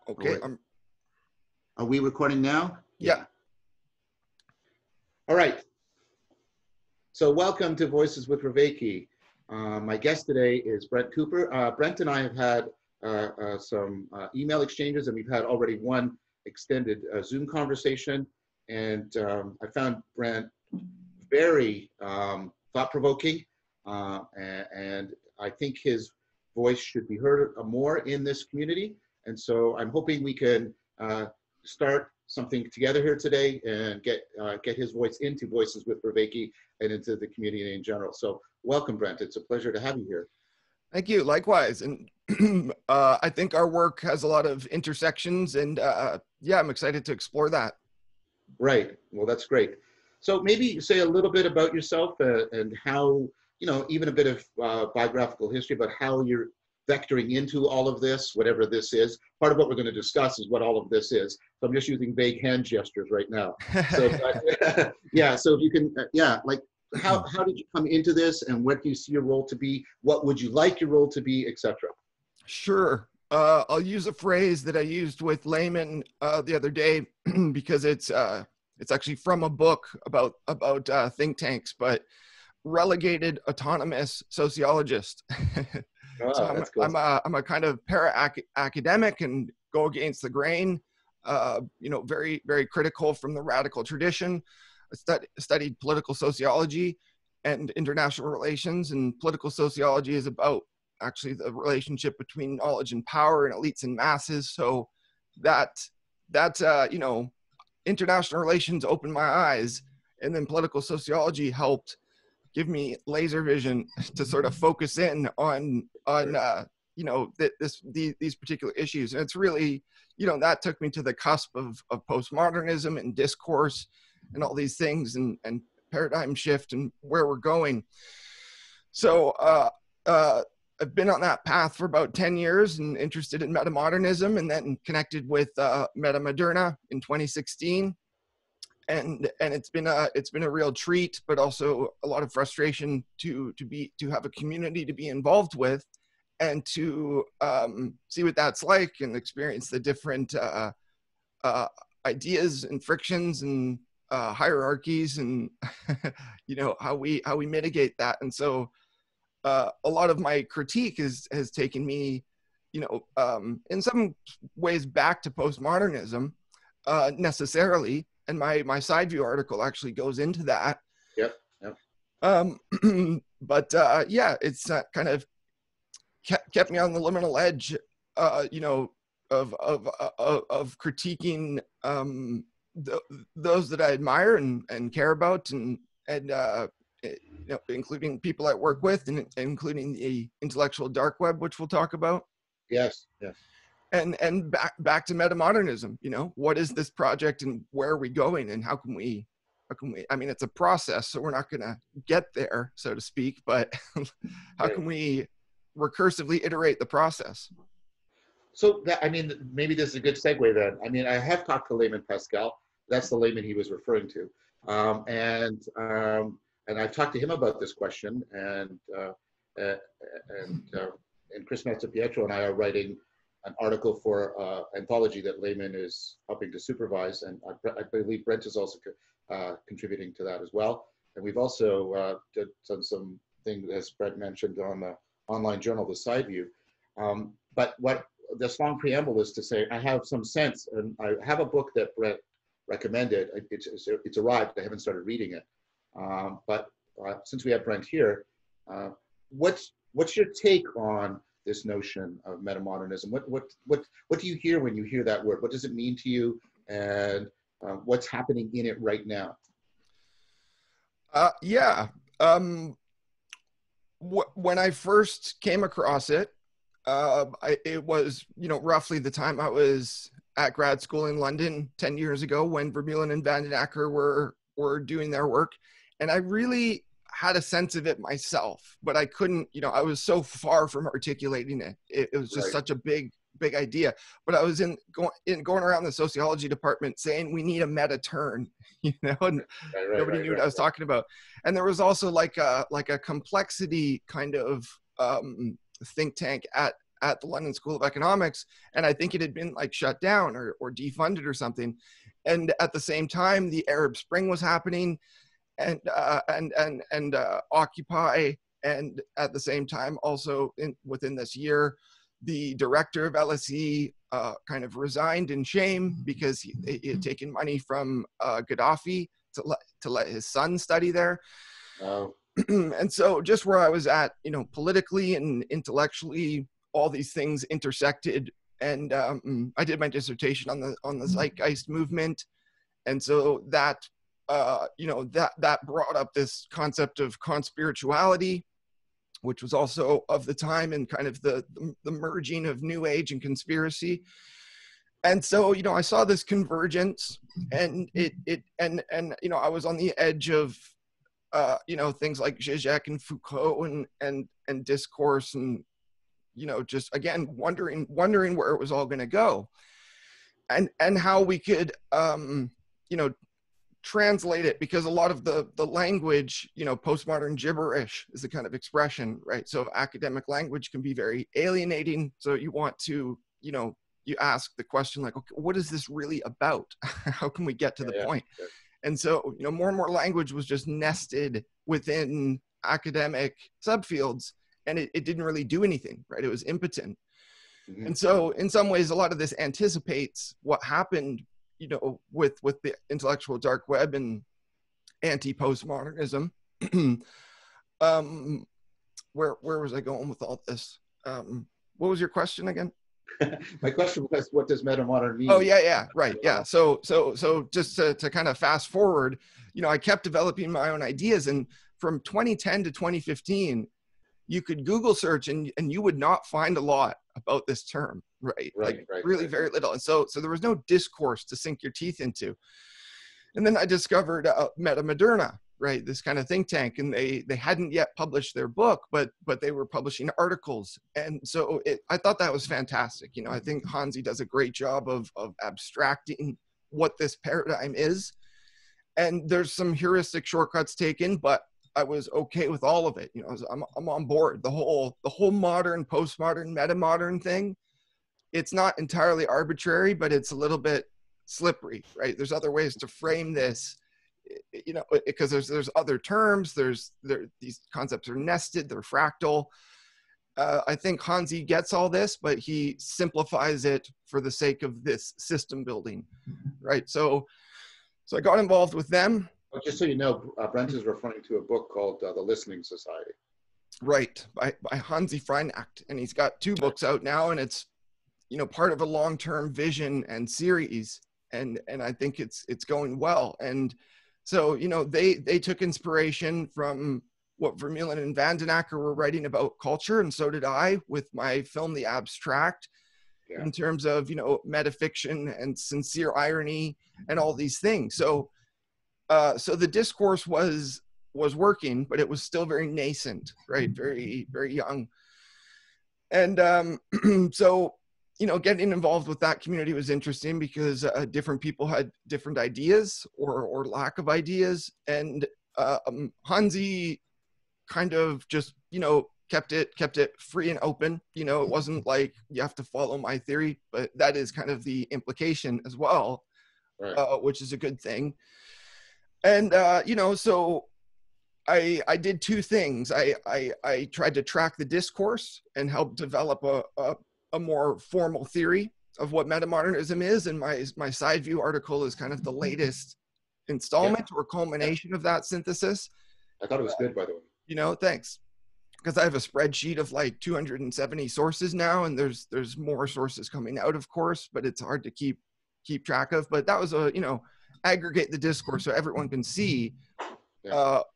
Okay. Are we recording now? Yeah. All right. So welcome to Voices with Vervaeke. My guest today is Brent Cooper. Brent and I have had some email exchanges, and we've had already one extended Zoom conversation. And I found Brent very thought-provoking, and I think his voice should be heard more in this community. And so I'm hoping we can start something together here today and get his voice into Voices with Vervaeke and into the community in general. So welcome, Brent. It's a pleasure to have you here. Thank you. Likewise. And I think our work has a lot of intersections, and yeah, I'm excited to explore that. Right. Well, that's great. So maybe say a little bit about yourself and how, even a bit of biographical history about how you're vectoring into all of this, whatever this is. Part of what we're going to discuss is what all of this is. So I'm just using vague hand gestures right now. So, yeah, so if you can, like how did you come into this, and what do you see your role to be? What would you like your role to be, etc.? Sure. I'll use a phrase that I used with Layman the other day because it's actually from a book about think tanks, but relegated autonomous sociologist. Oh, So that's cool. I'm a kind of para-academic and go against the grain, very, very critical from the radical tradition. I studied political sociology and international relations, and political sociology is about actually the relationship between knowledge and power and elites and masses. So that international relations opened my eyes, and then political sociology helped give me laser vision to sort of focus in on these particular issues. And it's really, that took me to the cusp of postmodernism and discourse and all these things and paradigm shift and where we're going. So I've been on that path for about 10 years and interested in metamodernism, and then connected with Metamodernism in 2016. And it's been a real treat, but also a lot of frustration to have a community to be involved with, and to see what that's like and experience the different ideas and frictions and hierarchies and how we mitigate that. And so a lot of my critique has taken me in some ways back to postmodernism necessarily. And my side view article actually goes into that. Yep. But it's kind of kept me on the liminal edge, of critiquing those that I admire and care about, and including people I work with, and including the intellectual dark web, which we'll talk about. Yes. And back to metamodernism, what is this project and where are we going, and how can we, I mean, it's a process, so we're not going to get there, so to speak, but how can we recursively iterate the process? So maybe this is a good segue then. I mean, I have talked to Layman Pascal. That's the Layman he was referring to. And I've talked to him about this question, and Chris Mazzapietro and I are writing an article for anthology that Layman is helping to supervise, and I believe Brent is also contributing to that as well. And we've also done some things, as Brent mentioned, on the online journal, The Side View. But what this long preamble is to say, I have some sense, and I have a book that Brent recommended. It's arrived. I haven't started reading it. But since we have Brent here, what's your take on this notion of metamodernism? What do you hear when you hear that word? What does it mean to you, and what's happening in it right now? When I first came across it, it was roughly the time I was at grad school in London 10 years ago, when Vermeulen and Van den Acker were doing their work, and I really had a sense of it myself, but I couldn't, I was so far from articulating it. It was just such a big idea. But I was going around the sociology department saying we need a meta turn, and nobody knew what I was talking about. And there was also like a complexity kind of think tank at at the London School of Economics, and I think it had been like shut down or defunded or something. And at the same time, the Arab Spring was happening, and Occupy, and at the same time, also within this year, the director of LSE kind of resigned in shame because he had taken money from Gaddafi to let his son study there. Oh. And so just where I was at, politically and intellectually, all these things intersected. And I did my dissertation on the Zeitgeist movement. And so that, that brought up this concept of conspirituality, which was also of the time, and kind of the merging of New Age and conspiracy. And so, I saw this convergence, and I was on the edge of, things like Zizek and Foucault and discourse, and, just again, wondering where it was all going to go, and how we could, translate it, because a lot of the language, postmodern gibberish is the kind of expression, right? So academic language can be very alienating. So you want to, you ask the question like, okay, what is this really about? How can we get to the point? Yeah. And so, more and more language was just nested within academic subfields, and it didn't really do anything, right? It was impotent. Mm-hmm. And so in some ways, a lot of this anticipates what happened, with the intellectual dark web and anti-postmodernism. Where was I going with all this? What was your question again? My question was, what does metamodern mean? Oh, yeah, right, yeah. So just to kind of fast forward, I kept developing my own ideas, and from 2010 to 2015, you could Google search and you would not find a lot about this term, right? Really very little. And so there was no discourse to sink your teeth into. And then I discovered Metamoderna, right? This kind of think tank, and they hadn't yet published their book, but they were publishing articles. And so I thought that was fantastic. I think Hansi does a great job of abstracting what this paradigm is. And there's some heuristic shortcuts taken, but I was okay with all of it. I'm on board. The whole modern, postmodern, metamodern thing. It's not entirely arbitrary, but it's a little bit slippery, right? There's other ways to frame this, because there's other terms. These concepts are nested. They're fractal. I think Hansi gets all this, but he simplifies it for the sake of this system building, right? So I got involved with them. Just so you know, Brent is referring to a book called The Listening Society. Right, by Hansi Freinacht. And he's got 2 books out now, and it's, part of a long-term vision and series. And I think it's going well. And so, they took inspiration from what Vermeulen and Vandenacker were writing about culture. And so did I with my film, The Abstract, in terms of, metafiction and sincere irony and all these things. So the discourse was working, but it was still very nascent, right? Very, very young. And so, getting involved with that community was interesting, because different people had different ideas or lack of ideas. And Hansi kind of just, kept it free and open. It wasn't like you have to follow my theory, but that is kind of the implication as well, right. Which is a good thing. And, so I did 2 things. I tried to track the discourse and help develop a more formal theory of what metamodernism is. And my side view article is kind of the latest installment or culmination of that synthesis. I thought it was good, by the way. Thanks. Because I have a spreadsheet of like 270 sources now, and there's more sources coming out, of course, but it's hard to keep track of. But that was aggregate the discourse so everyone can see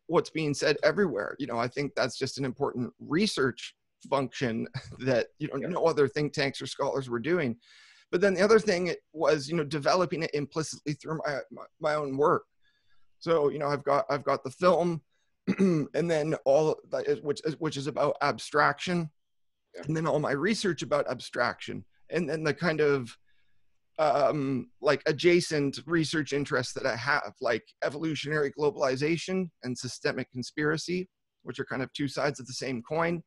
what's being said everywhere. I think that's just an important research function that no other think tanks or scholars were doing. But then the other thing was developing it implicitly through my own work. So I've got the film, and then all which is about abstraction, and then all my research about abstraction, and then the kind of like adjacent research interests that I have, like evolutionary globalization and systemic conspiracy, which are kind of 2 sides of the same coin.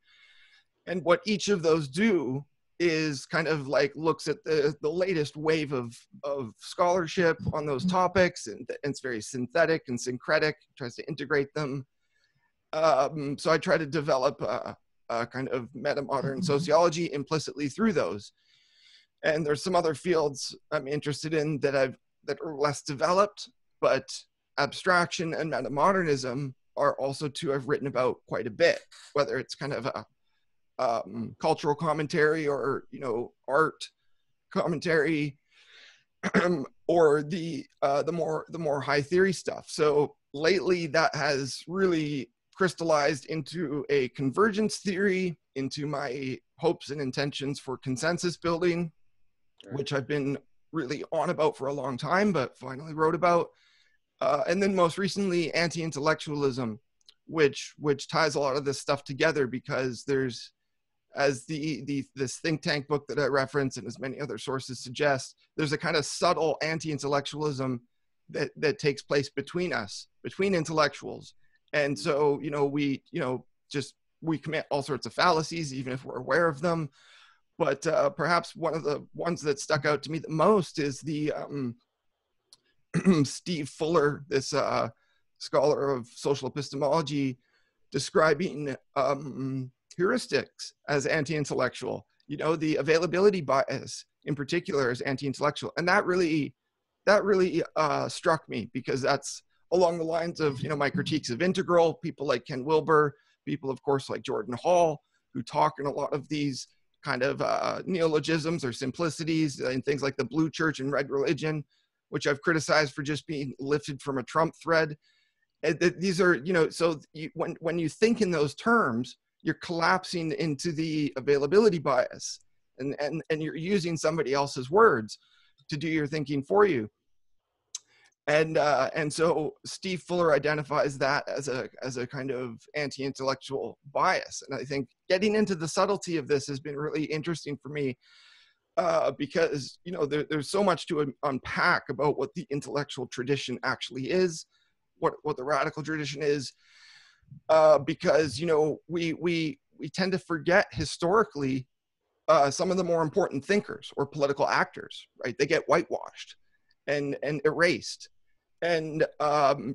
And what each of those do is kind of like looks at the latest wave of scholarship on those topics, and it's very synthetic and syncretic, tries to integrate them. So I try to develop a kind of meta-modern sociology implicitly through those. And there's some other fields I'm interested in that are less developed, but abstraction and metamodernism are also two I've written about quite a bit, whether it's kind of a cultural commentary or, you know, art commentary, or the more high theory stuff. So lately that has really crystallized into a convergence theory, into my hopes and intentions for consensus building, which I've been really on about for a long time, but finally wrote about. And then most recently, anti-intellectualism, which ties a lot of this stuff together, because there's, as this think tank book that I reference and as many other sources suggest, there's a kind of subtle anti-intellectualism that takes place between us, between intellectuals. And so, you know, we commit all sorts of fallacies, even if we're aware of them. But perhaps one of the ones that stuck out to me the most is the Steve Fuller, this scholar of social epistemology, describing heuristics as anti-intellectual. You know, the availability bias in particular is anti-intellectual, and that really struck me, because that's along the lines of, you know, my critiques of integral, people like Ken Wilber, people of course like Jordan Hall, who talk in a lot of these kind of neologisms or simplicities and things like the blue church and red religion, which I've criticized for just being lifted from a Trump thread. These are, you know, so when you think in those terms, you're collapsing into the availability bias, and you're using somebody else's words to do your thinking for you. And so Steve Fuller identifies that as a kind of anti-intellectual bias. And I think getting into the subtlety of this has been really interesting for me, because, you know, there's so much to unpack about what the intellectual tradition actually is, what the radical tradition is, because, you know, we tend to forget historically some of the more important thinkers or political actors, right? They get whitewashed and erased. And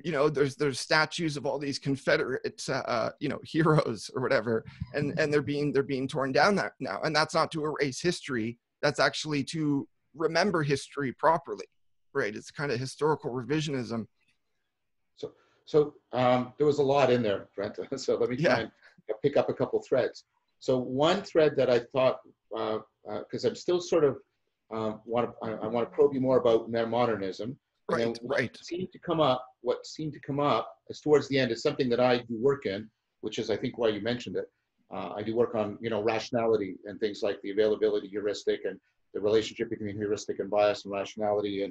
you know, there's statues of all these Confederate you know, heroes or whatever, and they're being torn down now. And that's not to erase history. That's actually to remember history properly, right? It's kind of historical revisionism. So there was a lot in there, Brent. So let me try and pick up a couple threads. So one thread that I thought, because I'm still sort of I want to probe you more about metamodernism. Right. What seemed to come up as towards the end is something that I do work in, which is, I think, why you mentioned it. I do work on, you know, rationality and things like the availability heuristic and the relationship between heuristic and bias and rationality.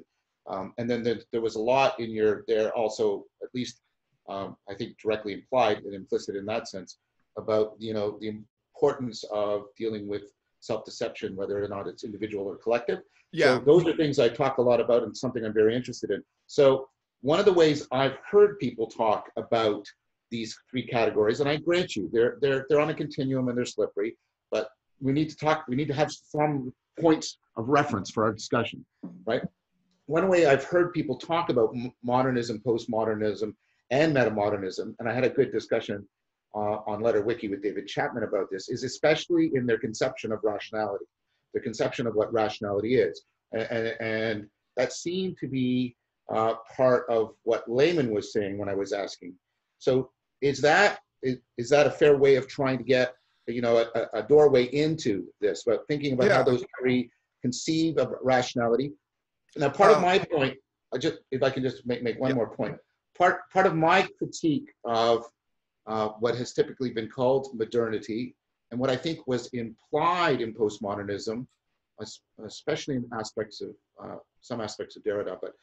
And then there was a lot in there also, at least I think directly implied and implicit in that sense, about, you know, the importance of dealing with self-deception, whether or not it's individual or collective. Yeah. So those are things I talk a lot about and something I'm very interested in. So one of the ways I've heard people talk about these three categories, and I grant you, they're on a continuum and they're slippery, but we need to have some points of reference for our discussion, right? One way I've heard people talk about modernism, postmodernism, and metamodernism, and I had a good discussion on Letterwiki with David Chapman about this, is especially in their conception of rationality, the conception of what rationality is. And that seemed to be part of what Layman was saying when I was asking. So is that a fair way of trying to get, you know, a doorway into this, but thinking about how those three conceive of rationality? Now, part of my point, if I can just make one more point, part of my critique of what has typically been called modernity, and what I think was implied in postmodernism, especially in aspects of some aspects of Derrida, but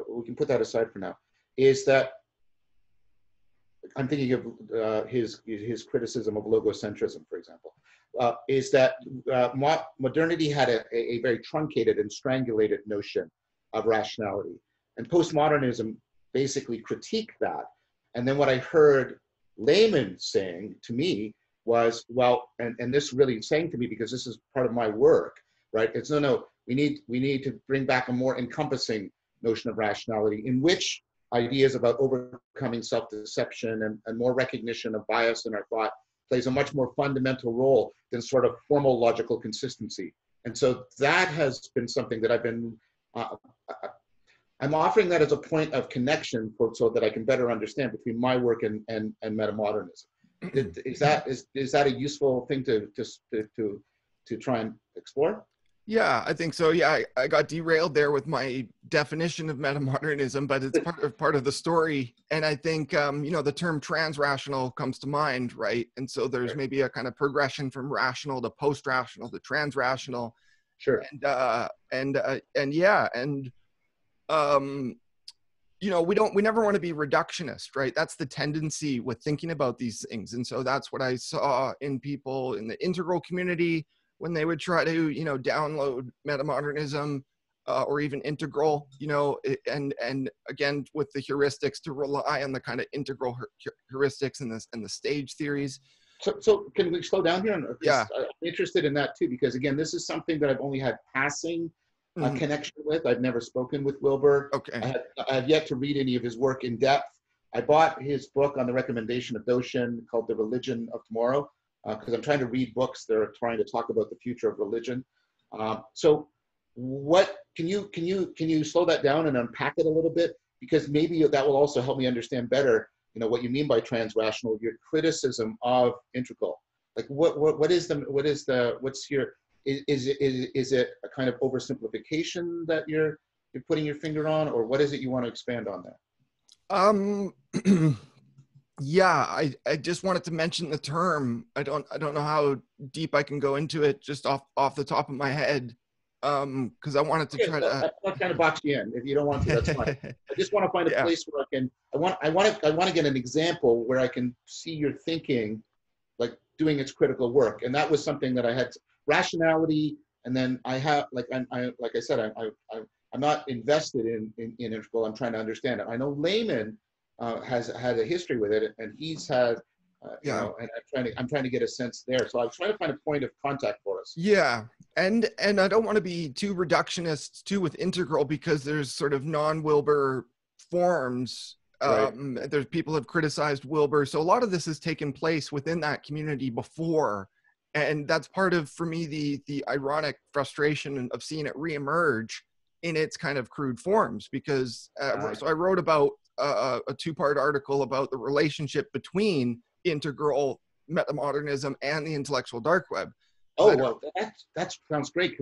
we can put that aside for now, is that I'm thinking of his criticism of logocentrism, for example, is that modernity had a very truncated and strangulated notion of rationality, and postmodernism basically critiqued that. And then what I heard Layman saying to me was, well, and this really saying to me, because this is part of my work, right? It's no, we need to bring back a more encompassing notion of rationality, in which ideas about overcoming self-deception and more recognition of bias in our thought plays a much more fundamental role than sort of formal logical consistency. And so that has been something that I've been, I'm offering that as a point of connection so that I can better understand between my work and metamodernism. Is that a useful thing to try and explore? Yeah, I think so. Yeah, I got derailed there with my definition of metamodernism, but it's part of the story. And I think, the term transrational comes to mind, right? And so there's maybe a kind of progression from rational to post-rational to transrational. Sure. We never want to be reductionist, right? That's the tendency with thinking about these things. And so that's what I saw in people in the integral community when they would try to, download metamodernism or even integral, and again, with the heuristics to rely on the kind of integral heuristics and the stage theories. So can we slow down here? Yeah. I'm interested in that too, because again, this is something that I've only had passing connection with. I've never spoken with Wilber. Okay. I have yet to read any of his work in depth. I bought his book on the recommendation of Doshin called The Religion of Tomorrow, because I'm trying to read books that are trying to talk about the future of religion. So what can you slow that down and unpack it a little bit? Because maybe that will also help me understand better, what you mean by transrational, your criticism of integral. Like what's your, is it a kind of oversimplification that you're putting your finger on, or what is it you want to expand on there? Yeah, I just wanted to mention the term. I don't know how deep I can go into it just off the top of my head, because I wanted to try to. I'm not trying to box you in. If you don't want to, that's fine. I just want to find a place where I want to get an example where I can see your thinking, like doing its critical work. And that was something that I had rationality, and then I have like I said, I'm not invested in integral. I'm trying to understand it. I know Layman has had a history with it, and he's had, and I'm trying to get a sense there. So I'm trying to find a point of contact for us. Yeah, and I don't want to be too reductionist too with integral, because there's sort of non-Wilber forms. Right. There's people have criticized Wilber, so a lot of this has taken place within that community before, and that's part of, for me, the ironic frustration of seeing it reemerge in its kind of crude forms, because so I wrote about a two-part article about the relationship between integral metamodernism and the intellectual dark web. Oh, well, that sounds great.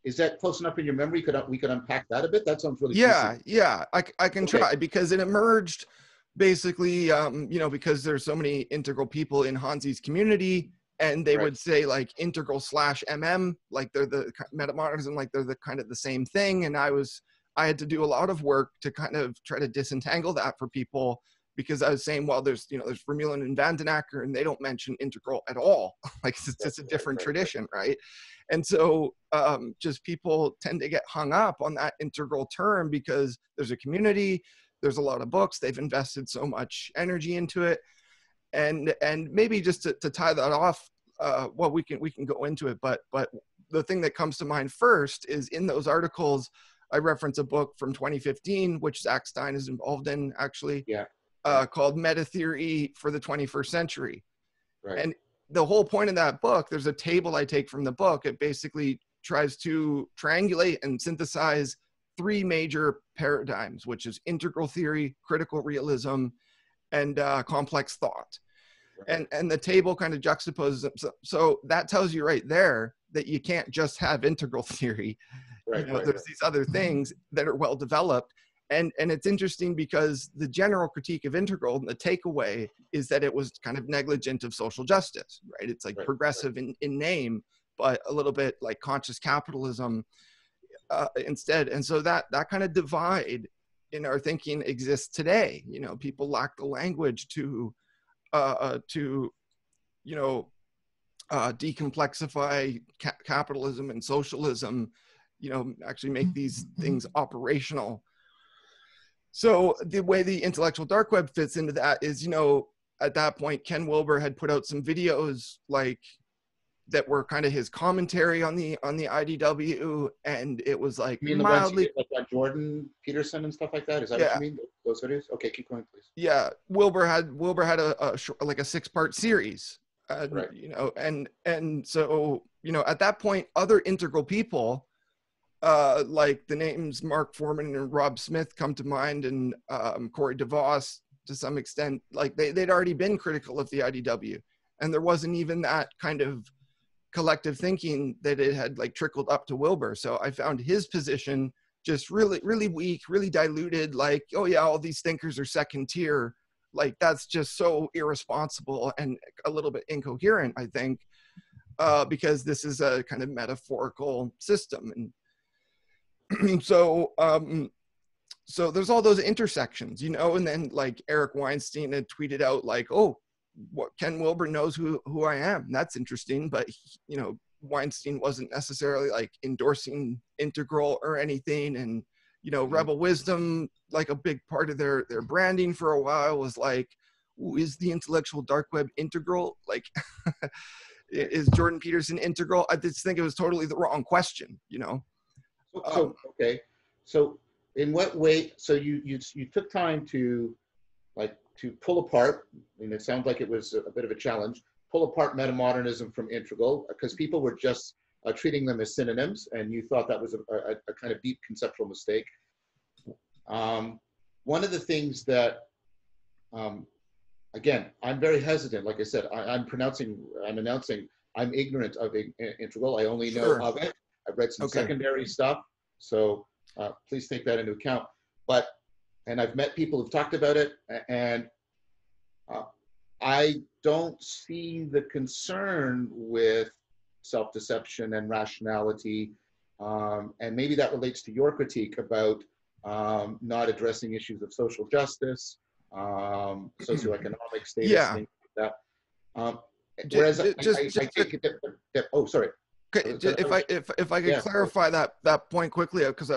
Is that close enough in your memory? We could unpack that a bit. That sounds really yeah juicy. yeah I can try, because it emerged basically because there's so many integral people in Hansi's community, and they would say like integral /mm, like they're the metamodernism, like they're the kind of the same thing. And I had to do a lot of work to kind of try to disentangle that for people, because I was saying, well, there's Vermeulen and Vandenacker, and they don't mention integral at all. Like it's just a different tradition, right? And so just people tend to get hung up on that integral term because there's a community, there's a lot of books, they've invested so much energy into it. And maybe just to tie that off, well, we can go into it, but the thing that comes to mind first is, in those articles, I reference a book from 2015, which Zach Stein is involved in, actually, called Meta Theory for the 21st Century. Right. And the whole point of that book, there's a table I take from the book. It basically tries to triangulate and synthesize three major paradigms, which is integral theory, critical realism, and complex thought. Right. And the table kind of juxtaposes them. So that tells you right there that you can't just have integral theory. Right, there's these other things that are well developed. And it's interesting because the general critique of integral, and the takeaway, is that it was kind of negligent of social justice, right? It's like progressive in name, but a little bit like conscious capitalism instead. And so that kind of divide in our thinking exists today. People lack the language to decomplexify capitalism and socialism, actually make these things operational. So the way the intellectual dark web fits into that is, at that point, Ken Wilber had put out some videos like that were kind of his commentary on the IDW, and it was like You mean the ones he mildly, did, like Jordan Peterson and stuff like that? Is that what yeah, you mean? Those videos? Okay, keep going, please. yeah. Wilber had like a 6-part series, Right. you know, and so, you know, at that point, other integral people, like the names Mark Foreman and Rob Smith come to mind, and Corey DeVos to some extent, like they'd already been critical of the IDW, and there wasn't even that kind of collective thinking that it had like trickled up to Wilber. So I found his position just really, really weak, really diluted. Like, oh yeah, all these thinkers are second tier. Like that's just so irresponsible and a little bit incoherent, I think, because this is a kind of metaphorical system. And so there's all those intersections, you know, and then like Eric Weinstein had tweeted out like, oh, what, Ken Wilber knows who I am. That's interesting. But, you know, Weinstein wasn't necessarily like endorsing Integral or anything. And, you know, Rebel Wisdom, like a big part of their branding for a while was like, ooh, is the intellectual dark web integral? Like, is Jordan Peterson integral? I just think it was totally the wrong question, you know? Okay. So in what way, so you took time to pull apart, and it sounds like it was a bit of a challenge, pull apart metamodernism from integral, because people were just treating them as synonyms, and you thought that was a kind of deep conceptual mistake. One of the things that, again, I'm very hesitant, like I said, I'm announcing I'm ignorant of integral. I only know of it. I've read some secondary stuff, so please take that into account. And I've met people who've talked about it, and I don't see the concern with self-deception and rationality, and maybe that relates to your critique about not addressing issues of social justice, socioeconomic status, things like that. Whereas I take it that, oh, sorry. Okay, if I could clarify that point quickly, because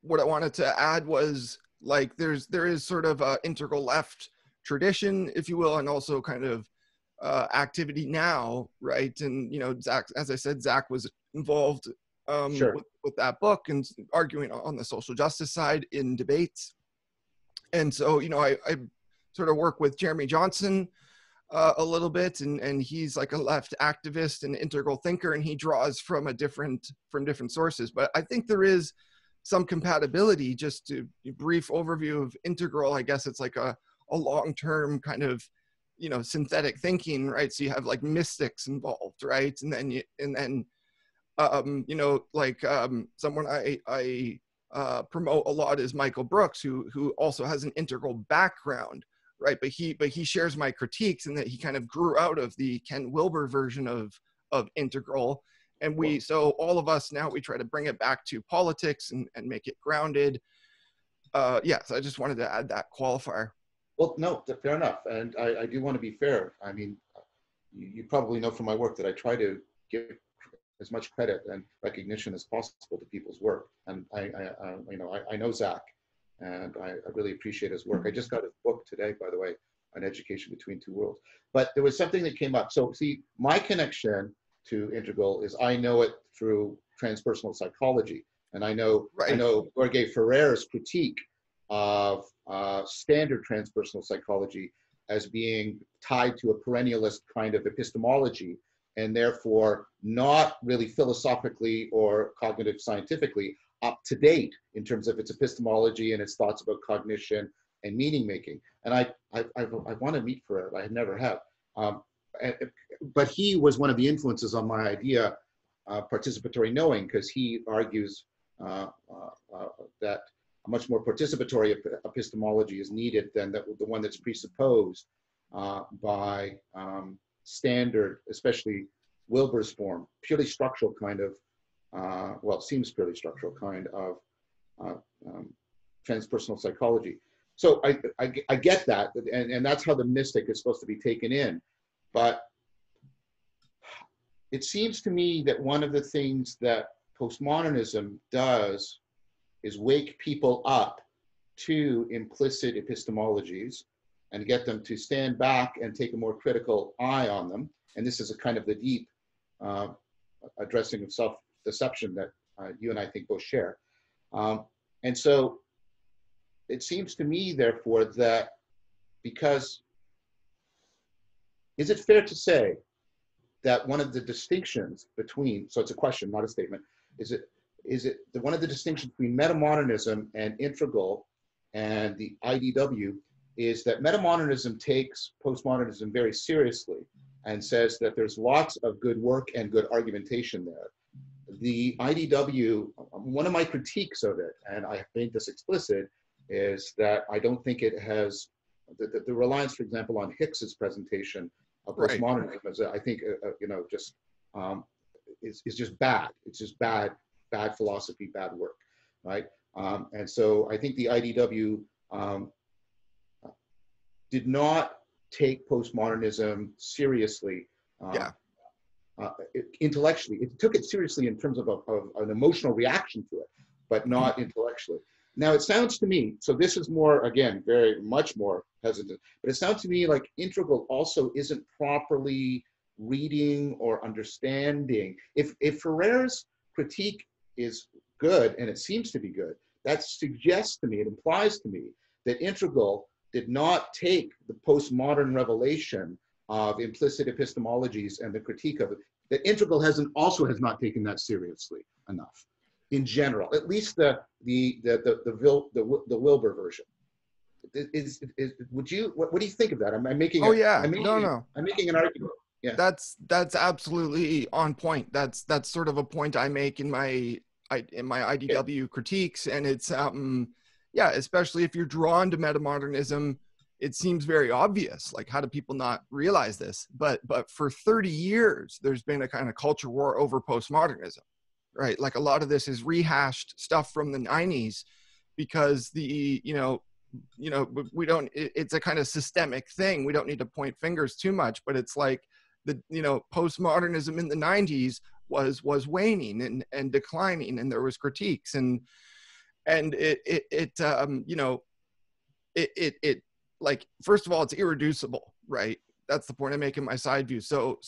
what I wanted to add was like there is sort of a integral left tradition, if you will, and also kind of activity now, right? And you know, Zach, as I said, Zach was involved with that book and arguing on the social justice side in debates. And so, you know, I sort of work with Jeremy Johnson a little bit, and he's like a left activist and integral thinker, and he draws from different sources. But I think there is some compatibility. Just to brief overview of integral, I guess it's like a long-term kind of, you know, synthetic thinking, right? So you have like mystics involved, right? And then you know, like someone I promote a lot is Michael Brooks, who also has an integral background, right? But he shares my critiques, and that he kind of grew out of the Ken Wilber version of integral. And so all of us now, we try to bring it back to politics and make it grounded. So I just wanted to add that qualifier. Well, no, fair enough. And I do want to be fair. I mean, you probably know from my work that I try to give as much credit and recognition as possible to people's work. And I know Zach, and I really appreciate his work. I just got his book today, by the way, on Education Between Two Worlds. But there was something that came up. So see, my connection to integral is I know it through transpersonal psychology. And I know Jorge Ferrer's critique of standard transpersonal psychology as being tied to a perennialist kind of epistemology, and therefore not really philosophically or cognitive scientifically up to date in terms of its epistemology and its thoughts about cognition and meaning making. And I want to meet Ferrer. I never have. But he was one of the influences on my idea, participatory knowing, because he argues that a much more participatory epistemology is needed than the one that's presupposed by standard, especially Wilber's form, purely structural kind of, well, it seems purely structural kind of transpersonal psychology. So I get that, and that's how the mystic is supposed to be taken in. But it seems to me that one of the things that postmodernism does is wake people up to implicit epistemologies and get them to stand back and take a more critical eye on them. And this is a kind of the deep addressing of self-deception that you and I think both share. And so it seems to me, therefore, that because, is it fair to say that one of the distinctions between, so it's a question, not a statement, is it one of the distinctions between metamodernism and integral and the IDW is that metamodernism takes postmodernism very seriously and says that there's lots of good work and good argumentation there. The IDW, one of my critiques of it, and I have made this explicit, is that I don't think it has, the reliance, for example, on Hicks's presentation of postmodernism, is, I think, is just bad. It's just bad philosophy, bad work, right? And so I think the IDW did not take postmodernism seriously intellectually. It took it seriously in terms of an emotional reaction to it, but not intellectually. Now it sounds to me, so this is more, again, very much more hesitant, but it sounds to me like integral also isn't properly reading or understanding. If Ferrer's critique is good, and it seems to be good, that suggests to me, it implies to me that integral did not take the postmodern revelation of implicit epistemologies and the critique of it, that integral has not taken that seriously enough in general, at least the Wilbur version. What do you think of that? I'm making an argument. Yeah. That's absolutely on point. That's sort of a point I make in my IDW critiques, and it's especially if you're drawn to metamodernism, it seems very obvious. Like, how do people not realize this? But for 30 years, there's been a kind of culture war over postmodernism, right? Like, a lot of this is rehashed stuff from the 90s because we don't, it's a kind of systemic thing. We don't need to point fingers too much, but it's like postmodernism in the 90s was waning and declining, and there was critiques, and like, first of all, it's irreducible, right? That's the point I make in my side view. So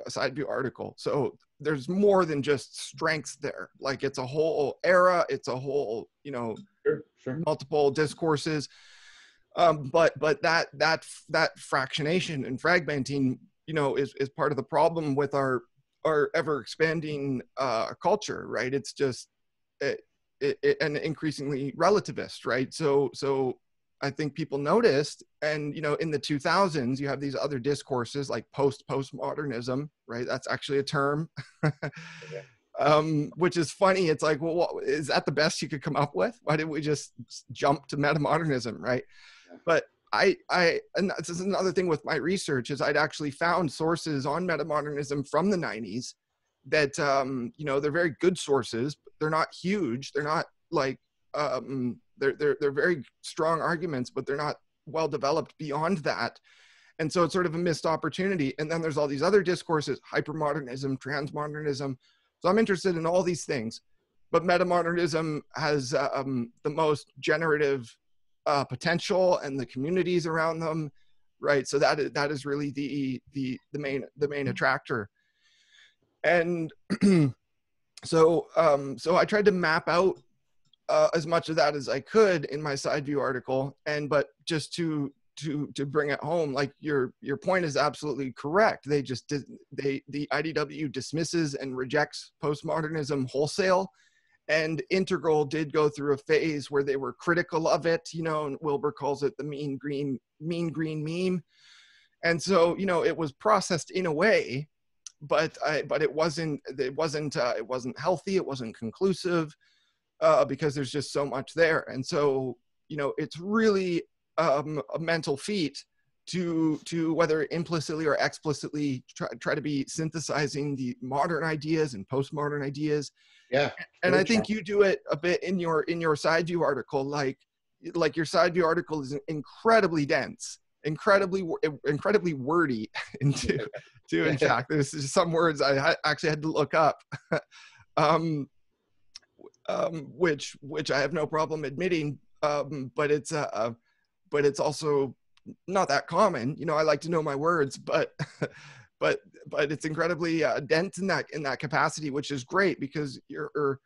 a side view article. So there's more than just strengths there. Like, it's a whole era, it's a whole, Sure. multiple discourses. But that fractionation and fragmenting, is part of the problem with our ever expanding culture, right? It's just and increasingly relativist, right? So I think people noticed, and in the 2000s, you have these other discourses like postmodernism, right? That's actually a term, which is funny. It's like, well, is that the best you could come up with? Why didn't we just jump to metamodernism, right? Yeah. But and this is another thing with my research, is I'd actually found sources on metamodernism from the 90s that, they're very good sources. But they're not huge. They're not like, they're very strong arguments, but they're not well developed beyond that. And so it's sort of a missed opportunity. And then there's all these other discourses, hypermodernism, transmodernism. So I'm interested in all these things, but metamodernism has the most generative potential, and the communities around them, right? So that is really the main attractor. And so I tried to map out as much of that as I could in my side view article, but just to bring it home, like your point is absolutely correct. The IDW dismisses and rejects postmodernism wholesale, and integral did go through a phase where they were critical of it, and Wilbur calls it the mean green meme. And so, it was processed in a way, but it wasn't healthy. It wasn't conclusive, because there's just so much there. And so, it's really a mental feat to whether implicitly or explicitly try to be synthesizing the modern ideas and postmodern ideas. Yeah. And I think you do it a bit in your side view article. Like your side view article is incredibly dense, incredibly wordy, in fact, there's some words I actually had to look up, which I have no problem admitting, but it's also not that common. I like to know my words, but but it's incredibly dense in that capacity, which is great, because you're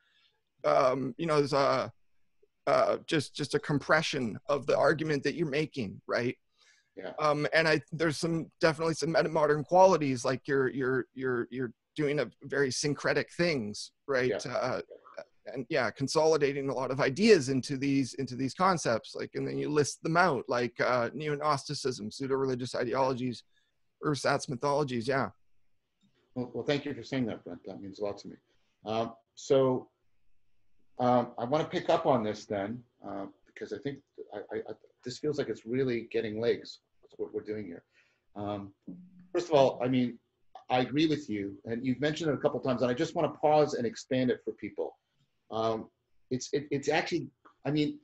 there's just a compression of the argument that you're making, right? Yeah. And there's definitely some meta-modern qualities, like you're doing a very syncretic things, right? Yeah. And consolidating a lot of ideas into these concepts, like, and then you list them out, like neo-Gnosticism, pseudo-religious ideologies, ersatz mythologies. Well, thank you for saying that, Brent. That means a lot to me. I want to pick up on this then, because I think this feels like it's really getting legs. That's what we're doing here. First of all, I mean, I agree with you, and you've mentioned it a couple of times, and I just want to pause and expand it for people. It's actually, I mean,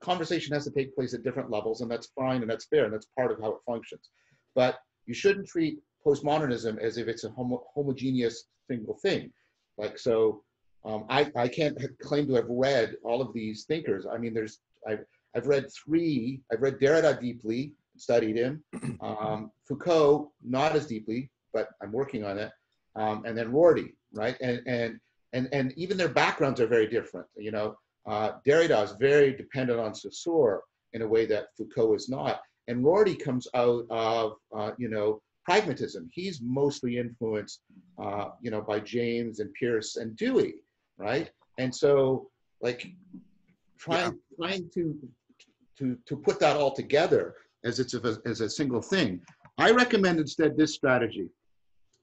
conversation has to take place at different levels, and that's fine, and that's fair, and that's part of how it functions. But you shouldn't treat postmodernism as if it's a homogeneous single thing. Like, so I can't claim to have read all of these thinkers. I mean, I've read three. I've read Derrida deeply, studied him. Foucault, not as deeply, but I'm working on it. And then Rorty, right? And even their backgrounds are very different. Derrida is very dependent on Saussure in a way that Foucault is not. And Rorty comes out of, pragmatism. He's mostly influenced, by James and Peirce and Dewey, right? And so, like, trying to put that all together as a single thing, I recommend instead this strategy.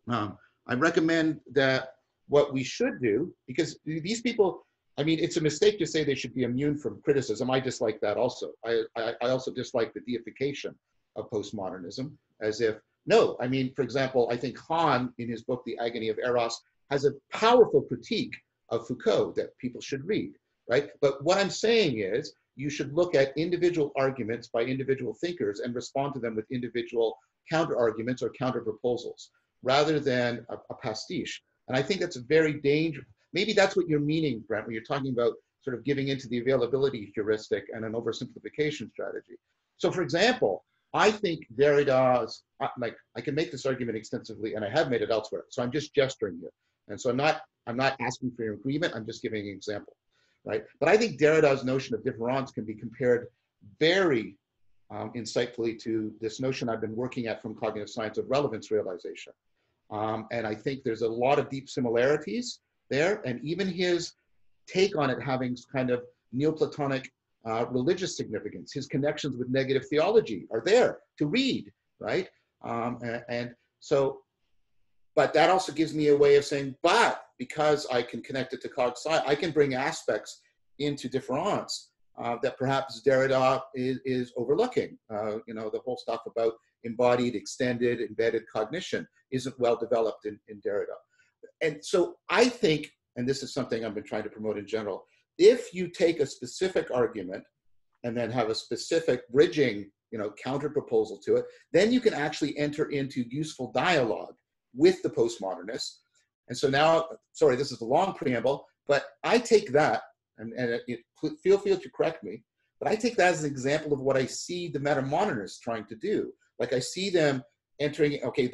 I recommend that what we should do, because these people, I mean, it's a mistake to say they should be immune from criticism. I dislike that also. I also dislike the deification of postmodernism, as if, no, I mean, for example, I think Hahn, in his book, The Agony of Eros, has a powerful critique of Foucault that people should read, right? But what I'm saying is, you should look at individual arguments by individual thinkers and respond to them with individual counter-arguments or counter-proposals, rather than a pastiche. And I think that's a very dangerous, maybe that's what you're meaning, Brent, when you're talking about sort of giving into the availability heuristic and an oversimplification strategy. So for example, I think Derrida's, like, I can make this argument extensively, and I have made it elsewhere. So I'm just gesturing here. And so I'm not asking for your agreement, I'm just giving an example, right? But I think Derrida's notion of difference can be compared very insightfully to this notion I've been working at from cognitive science of relevance realization. And I think there's a lot of deep similarities there, and even his take on it having kind of Neoplatonic religious significance, his connections with negative theology are there to read, right? And so, but that also gives me a way of saying, but because I can connect it to cog sci, I can bring aspects into difference that perhaps Derrida is overlooking. The whole stuff about embodied, extended, embedded cognition isn't well developed in Derrida. And so I think, and this is something I've been trying to promote in general, if you take a specific argument and then have a specific bridging, counter proposal to it, then you can actually enter into useful dialogue with the postmodernists. And so now, sorry, this is a long preamble, but I take that, and feel free to correct me, but I take that as an example of what I see the metamodernists trying to do. Like, I see them entering, okay,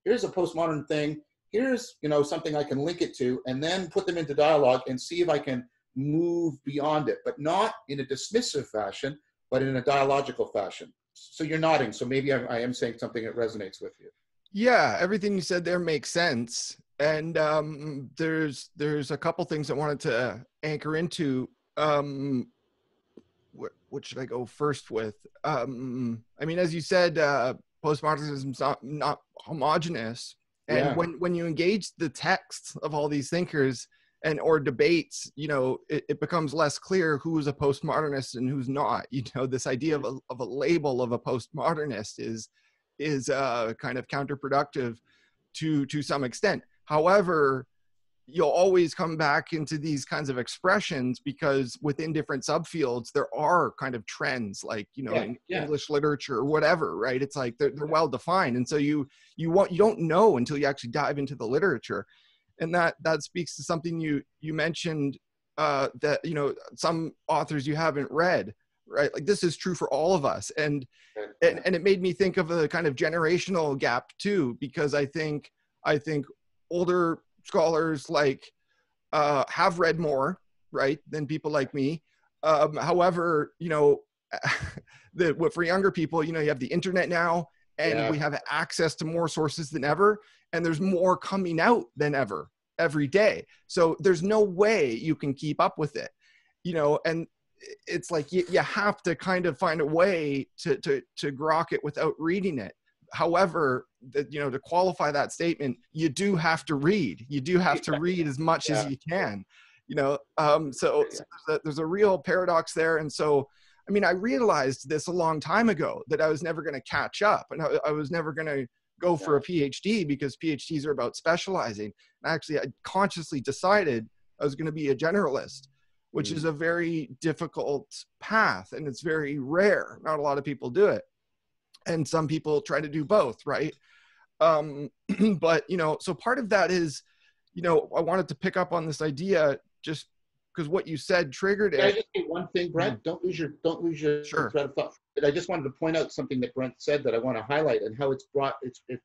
here's a postmodern thing, here's something I can link it to, and then put them into dialogue and see if I can move beyond it, but not in a dismissive fashion, but in a dialogical fashion. So you're nodding, so maybe I am saying something that resonates with you. Yeah, everything you said there makes sense. And there's a couple things I wanted to anchor into. What should I go first with? I mean, as you said, postmodernism is not homogenous. And when you engage the texts of all these thinkers or debates, it becomes less clear who's a postmodernist and who's not. This idea of a label of a postmodernist is kind of counterproductive to some extent. However, you'll always come back into these kinds of expressions because within different subfields there are kind of trends, like in English literature or whatever, right? It's like they're well defined, and so you don't know until you actually dive into the literature. And that speaks to something you mentioned, that some authors you haven't read. right? Like this is true for all of us. And it made me think of a kind of generational gap too, because I think older scholars like have read more, right, than people like me. However, for younger people, you have the internet now, and we have access to more sources than ever, and there's more coming out than ever every day. So there's no way you can keep up with it, and it's like you have to kind of find a way to grok it without reading it. However, to qualify that statement, you do have to read. You do have to read as much as you can, so there's a real paradox there. And so, I mean, I realized this a long time ago, that I was never going to catch up, and I was never going to go for a PhD, because PhDs are about specializing. And actually, I consciously decided I was going to be a generalist, which is a very difficult path, and it's very rare. Not a lot of people do it. And some people try to do both, right? But, so part of that is, I wanted to pick up on this idea just because what you said triggered it. Can I just say one thing, Brent? Don't lose your Sure. thread of thought. But I just wanted to point out something that Brent said that I want to highlight, and how it's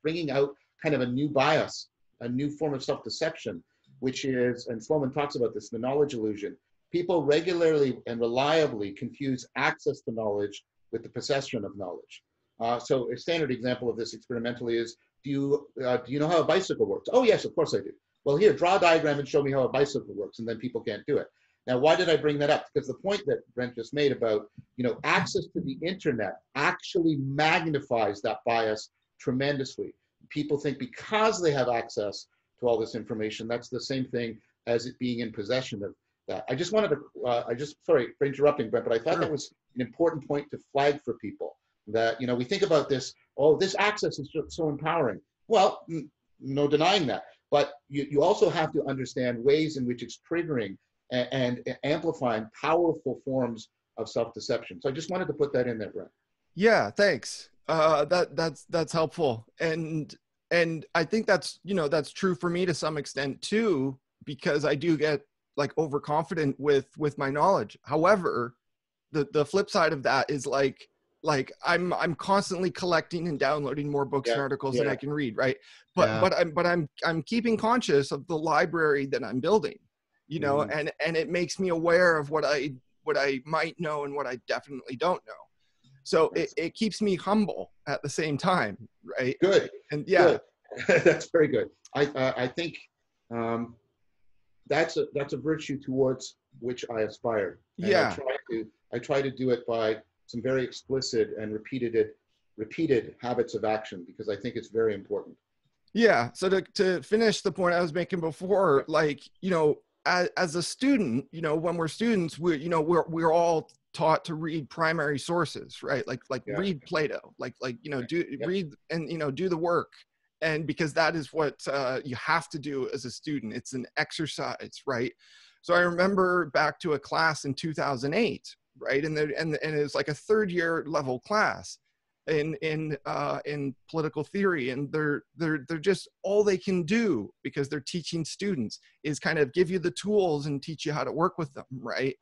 bringing out kind of a new bias, a new form of self-deception, which is, and Sloman talks about this, the knowledge illusion. People regularly and reliably confuse access to knowledge with the possession of knowledge. So a standard example of this experimentally is, do you know how a bicycle works? Oh yes, of course I do. Well, here, draw a diagram and show me how a bicycle works, and then people can't do it. Now, why did I bring that up? Because the point that Brent just made about, access to the internet actually magnifies that bias tremendously. People think because they have access to all this information, that's the same thing as it being in possession of that. I just wanted to, sorry for interrupting, Brent, but I thought that was an important point to flag for people. That, we think about this, this access is just so empowering. Well, no denying that. But you also have to understand ways in which it's triggering and amplifying powerful forms of self-deception. So I just wanted to put that in there, Brent. Yeah, thanks. That's helpful. And I think that's true for me to some extent too, because I do get like overconfident with my knowledge. However, the flip side of that is like I'm constantly collecting and downloading more books and articles than I can read, right? But I'm keeping conscious of the library that I'm building, and it makes me aware of what I might know and what I definitely don't know. So it keeps me humble at the same time, right? Good. And good. That's very good. I think that's a virtue towards which I aspire. And I try to do it by some very explicit and repeated habits of action, because I think it's very important. Yeah. So to finish the point I was making before, like, as a student, when we're students, we're all taught to read primary sources, right? Like read Plato, read and, do the work. And because that is what you have to do as a student. It's an exercise, right? So I remember back to a class in 2008, right? And it was like a third year level class in political theory. And they're just, all they can do, because they're teaching students, is kind of give you the tools and teach you how to work with them, right?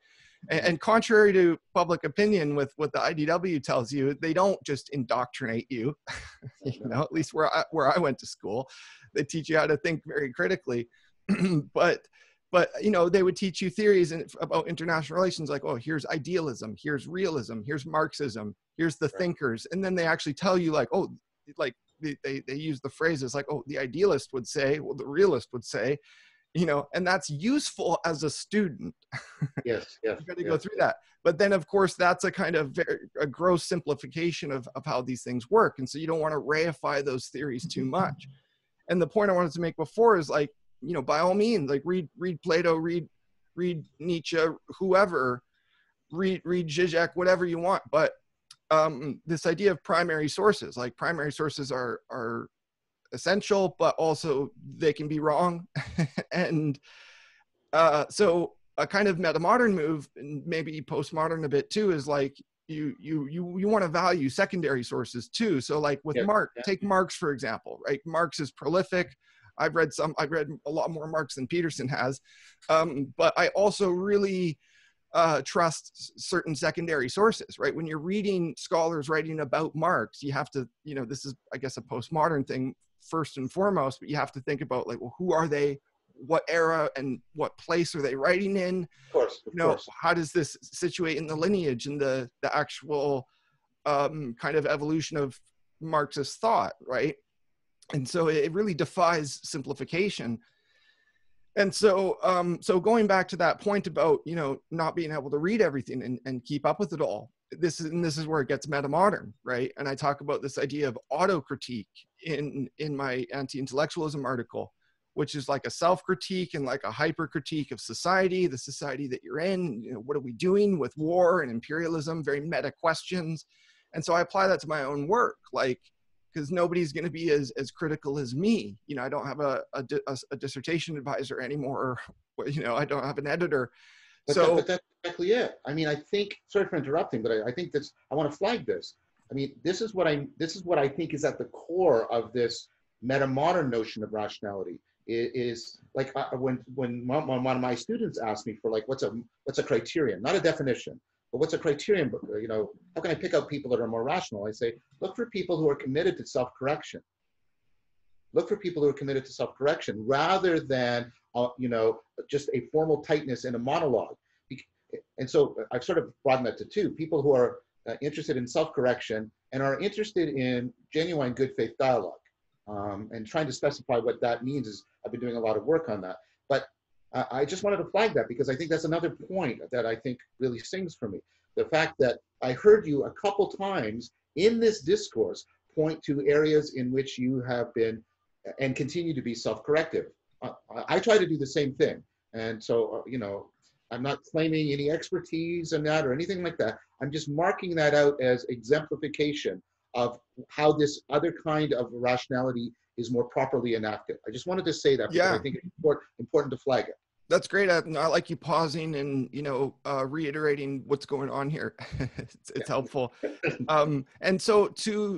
And contrary to public opinion with what the IDW tells you, they don't just indoctrinate you, at least where I went to school. They teach you how to think very critically. but they would teach you theories about international relations, like, oh, here's idealism, here's realism, here's Marxism, here's the thinkers. And then they actually tell you, like, oh, like they use the phrases like, oh, the idealist would say, well, the realist would say, and that's useful as a student. Yes. You got to go through that. But then, of course, that's a kind of a gross simplification of how these things work. And so you don't want to reify those theories too much. And the point I wanted to make before is, like, by all means, like read Plato, read Nietzsche, whoever, read Zizek, whatever you want. But this idea of primary sources, like primary sources are essential, but also they can be wrong. And so a kind of metamodern move, and maybe postmodern a bit too, is like you want to value secondary sources too. So like with Marx, take Marx for example, right? Marx is prolific. I've read a lot more Marx than Peterson has, but I also really trust certain secondary sources, right? When you're reading scholars writing about Marx, you have to, this is, I guess, a postmodern thing first and foremost, but you have to think about like, well, who are they? What era and what place are they writing in? Of course. How does this situate in the lineage and the actual kind of evolution of Marxist thought, right? And so it really defies simplification. And so, so going back to that point about, not being able to read everything and keep up with it all, this is where it gets metamodern, right? And I talk about this idea of auto-critique in my anti-intellectualism article, which is like a self-critique and like a hyper-critique of society, the society that you're in. What are we doing with war and imperialism? Very meta questions. And so I apply that to my own work, like, because nobody's going to be as critical as me. I don't have a dissertation advisor anymore. I don't have an editor. But that's exactly it. I mean, I think, sorry for interrupting, but I think I want to flag this. I mean, this is what I think is at the core of this metamodern notion of rationality. Is like when one of my students asked me for like, what's a criterion, not a definition, but what's a criterion? How can I pick out people that are more rational? I say, look for people who are committed to self-correction. Look for people who are committed to self-correction rather than, just a formal tightness in a monologue. And so I've sort of broadened that to two: people who are interested in self-correction and are interested in genuine good faith dialogue. And trying to specify what that means is, I've been doing a lot of work on that. But I just wanted to flag that because I think that's another point that I think really sings for me. The fact that I heard you a couple times in this discourse point to areas in which you have been and continue to be self-corrective. I try to do the same thing. And so, I'm not claiming any expertise in that or anything like that. I'm just marking that out as exemplification of how this other kind of rationality is more properly enacted. I just wanted to say that because I think it's important to flag it. That's great. I like you pausing and, reiterating what's going on here. It's helpful. And so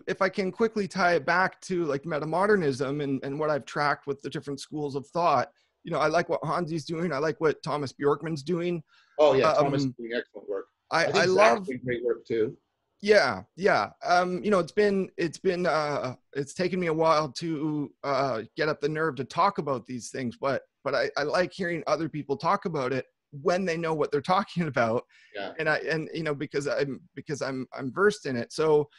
if I can quickly tie it back to like metamodernism and what I've tracked with the different schools of thought, I like what Hansi's doing. I like what Thomas Bjorkman's doing. Oh yeah, Thomas is doing excellent work. I think Zach's doing great work too. Yeah. It's taken me a while to get up the nerve to talk about these things, but I like hearing other people talk about it when they know what they're talking about. Yeah. And because I'm versed in it. So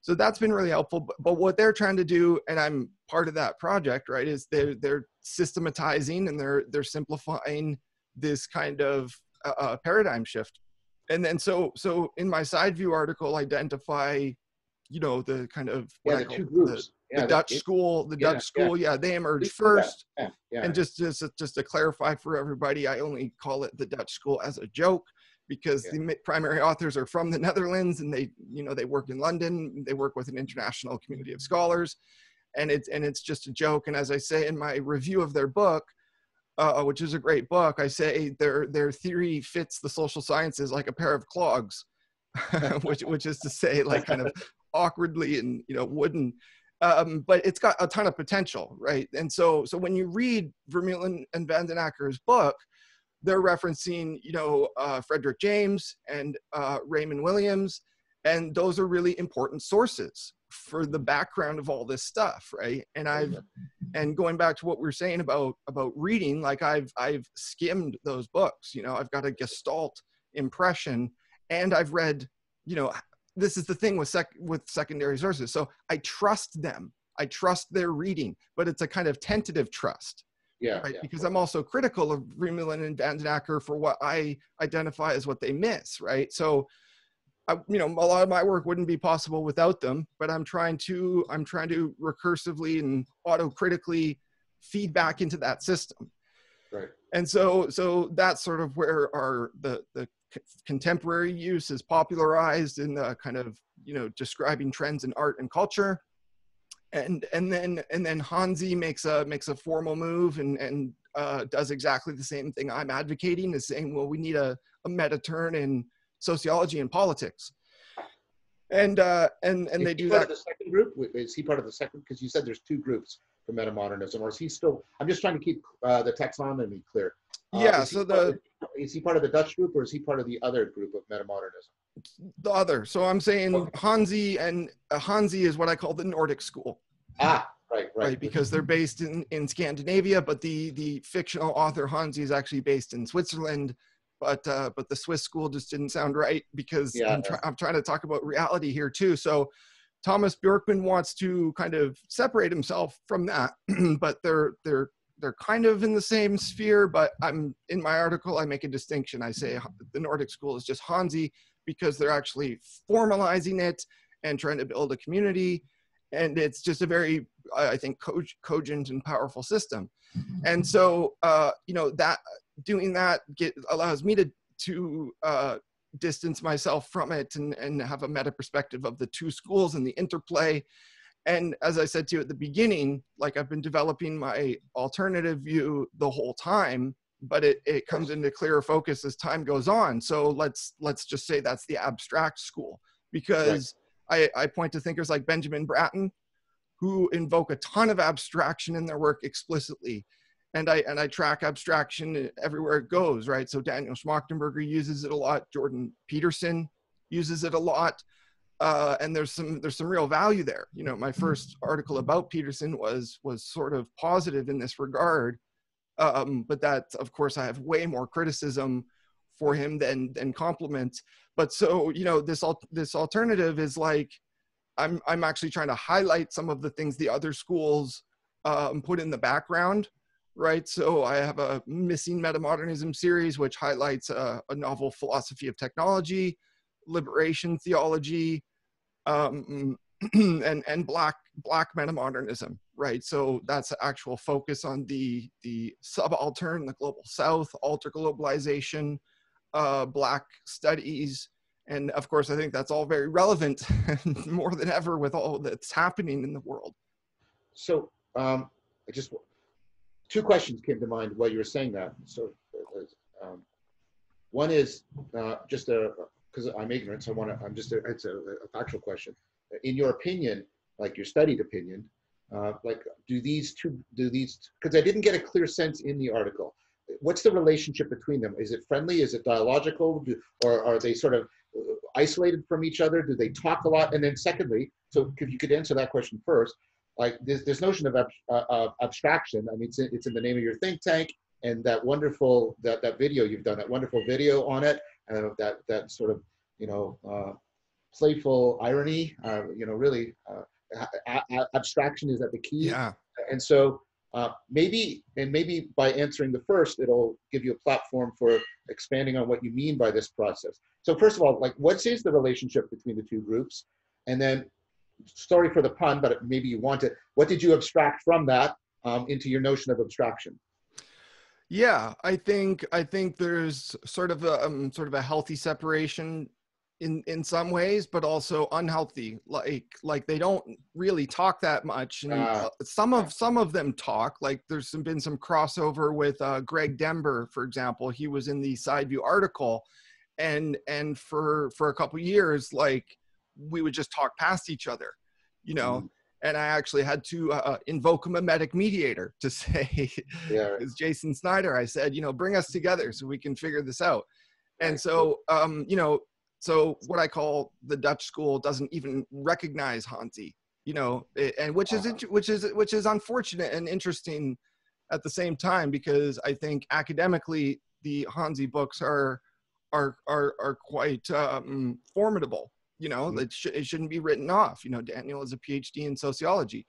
that's been really helpful. But what they're trying to do, and I'm part of that project, right, is they're systematizing and they're simplifying this kind of paradigm shift. And then so in my side view article, identify, the kind of the two groups. The Dutch school, they emerged first. And just to clarify for everybody, I only call it the Dutch school as a joke because the primary authors are from the Netherlands and they work in London. They work with an international community of scholars, and it's just a joke. And as I say in my review of their book, which is a great book, I say their theory fits the social sciences like a pair of clogs, which is to say, like, kind of awkwardly and wooden, but it's got a ton of potential, right? And so when you read Vermeulen and Van den Aker's book, they're referencing Frederick James and Raymond Williams, and those are really important sources for the background of all this stuff, right? And going back to what we were saying about reading, like I've skimmed those books, I've got a Gestalt impression, and I've read, this is the thing with secondary sources. So I trust them. I trust their reading, but it's a kind of tentative trust. Yeah. Right? Because I'm also critical of Vermeulen and Van den Aker for what I identify as what they miss, right? So a lot of my work wouldn't be possible without them, but I'm trying to recursively and autocritically feed back into that system. Right. And so that's sort of where the contemporary use is popularized in the kind of, describing trends in art and culture. And then Hansi makes a formal move and does exactly the same thing I'm advocating, is saying, well, we need a meta turn in sociology and politics, and they do that. The second group, is he part of the second? Because you said there's two groups for metamodernism, or is he still? I'm just trying to keep the taxonomy clear. Yeah. is he part of the Dutch group or is he part of the other group of metamodernism? The other. So I'm saying Okay. Hansi, and Hansi is what I call the Nordic school. Ah, right, right. Right, because they're based in Scandinavia, but the fictional author Hansi is actually based in Switzerland. But the Swiss school just didn't sound right, because Yeah. I'm trying to talk about reality here too. So Thomas Bjorkman wants to kind of separate himself from that, but they're kind of in the same sphere. But I'm in my article, I make a distinction. I say the Nordic school is just Hansi because they're actually formalizing it and trying to build a community, and it's just a very, I think, cogent and powerful system. And so that doing that allows me to distance myself from it and have a meta perspective of the two schools and the interplay. And as I said to you at the beginning, like, I've been developing my alternative view the whole time, but it comes into clearer focus as time goes on. So let's just say that's the abstract school, because I point to thinkers like Benjamin Bratton, who invoke a ton of abstraction in their work explicitly. And I track abstraction everywhere it goes, right? So Daniel Schmachtenberger uses it a lot. Jordan Peterson uses it a lot. And there's some real value there. You know, my first article about Peterson was sort of positive in this regard. But that, of course, I have way more criticism for him than compliments. But so, this alternative is like, I'm actually trying to highlight some of the things the other schools put in the background, right? So I have a Missing Metamodernism series, which highlights a novel philosophy of technology, liberation theology, and black metamodernism, right? So that's the actual focus on the subaltern, the global south, alter globalization, black studies. And of course, I think that's all very relevant more than ever with all that's happening in the world. So I just, two questions came to mind while you were saying that. So one is just because I'm ignorant, so it's a factual question. In your opinion, like your studied opinion, like because I didn't get a clear sense in the article. What's the relationship between them? Is it friendly? Is it dialogical? Or are they sort of isolated from each other? Do they talk a lot? And then secondly, so if you could answer that question first, like this notion of abstraction, I mean, it's in the name of your think tank, and that wonderful, that video you've done, that wonderful video on it, that sort of, playful irony, really abstraction is at the key. Yeah. And so maybe by answering the first, it'll give you a platform for expanding on what you mean by this process. So first of all, like, what is the relationship between the two groups? And then, sorry for the pun, but maybe you want it. What did you abstract from that into your notion of abstraction? Yeah, I think there's sort of a healthy separation in some ways, but also unhealthy. Like they don't really talk that much, and some of them talk. Like there's been some crossover with Greg Dember, for example. He was in the Side View article, and for a couple years, like, we would just talk past each other, and I actually had to invoke a memetic mediator to say, as Jason Snyder, I said, bring us together so we can figure this out. And so, so what I call the Dutch school doesn't even recognize Hansi, and which is unfortunate and interesting at the same time, because I think academically the Hansi books are quite formidable. It shouldn't be written off. Daniel is a PhD in sociology.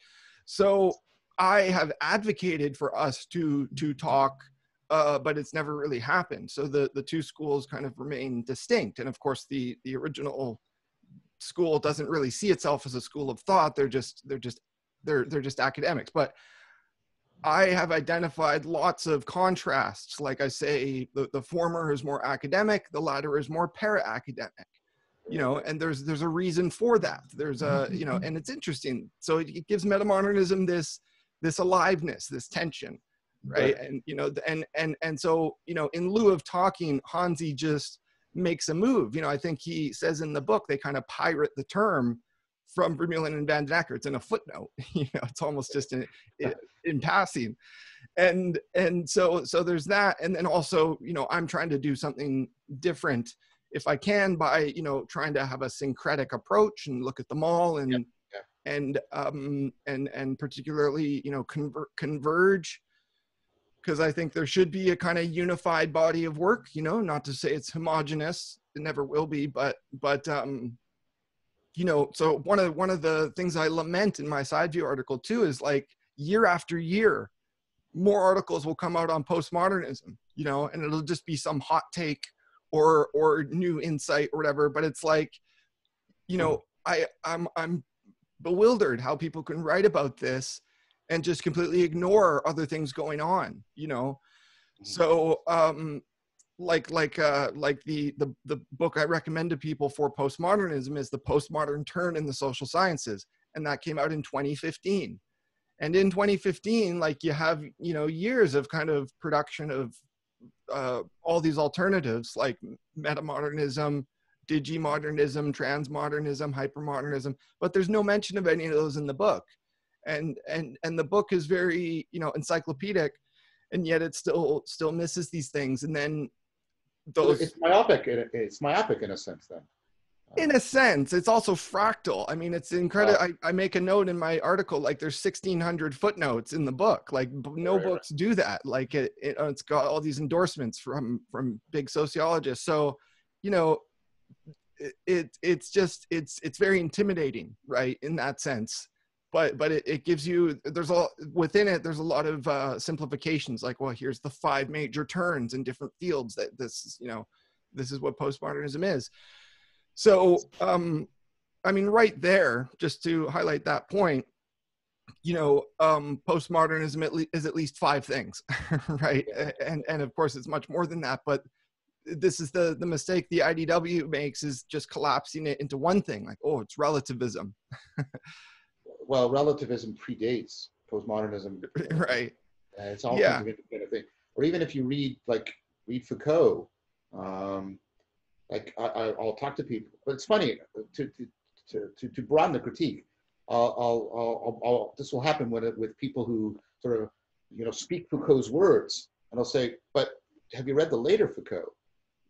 So I have advocated for us to talk, but it's never really happened. So the two schools kind of remain distinct. And of course, the original school doesn't really see itself as a school of thought. They're just academics. But I have identified lots of contrasts. Like I say, the former is more academic, the latter is more para-academic. And there's a reason for that. There's and it's interesting. So it gives metamodernism this aliveness, this tension, right? And and so in lieu of talking, Hansi just makes a move. I think he says in the book they kind of pirate the term from Vermeulen and Van den Akker. It's in a footnote. It's almost just in passing. And so there's that. And then also, I'm trying to do something different if I can by, trying to have a syncretic approach and look at them all and, and particularly, converge, because I think there should be a kind of unified body of work, not to say it's homogenous, it never will be, but so one of the things I lament in my side view article too is like year after year, more articles will come out on postmodernism, and it'll just be some hot take or new insight or whatever. But it's like, I'm bewildered how people can write about this and just completely ignore other things going on, So like the book I recommend to people for postmodernism is The Postmodern Turn in the Social Sciences, and that came out in 2015. And in 2015, like you have, years of kind of production of all these alternatives like metamodernism, digimodernism, transmodernism, hypermodernism, but there's no mention of any of those in the book. And the book is very, encyclopedic, and yet it still misses these things. And then those, it's myopic in a sense then. In a sense, it's also fractal. I mean, it's incredible. I make a note in my article, like there's 1,600 footnotes in the book. Like no books do that. Like it's got all these endorsements from big sociologists. So, it's very intimidating, right? In that sense. But it gives you, there's a lot of simplifications. Like, well, here's the 5 major turns in different fields that this is what postmodernism is. So, I mean, right there, just to highlight that point, postmodernism is at least 5 things, right? And of course, it's much more than that. But this is the mistake the IDW makes, is just collapsing it into one thing, like, oh, it's relativism. Well, relativism predates postmodernism. Right. It's all kinds of independent thing. Or even if you read Foucault, I'll talk to people, but it's funny to broaden the critique. This will happen with people who sort of speak Foucault's words, and I'll say, but have you read the later Foucault?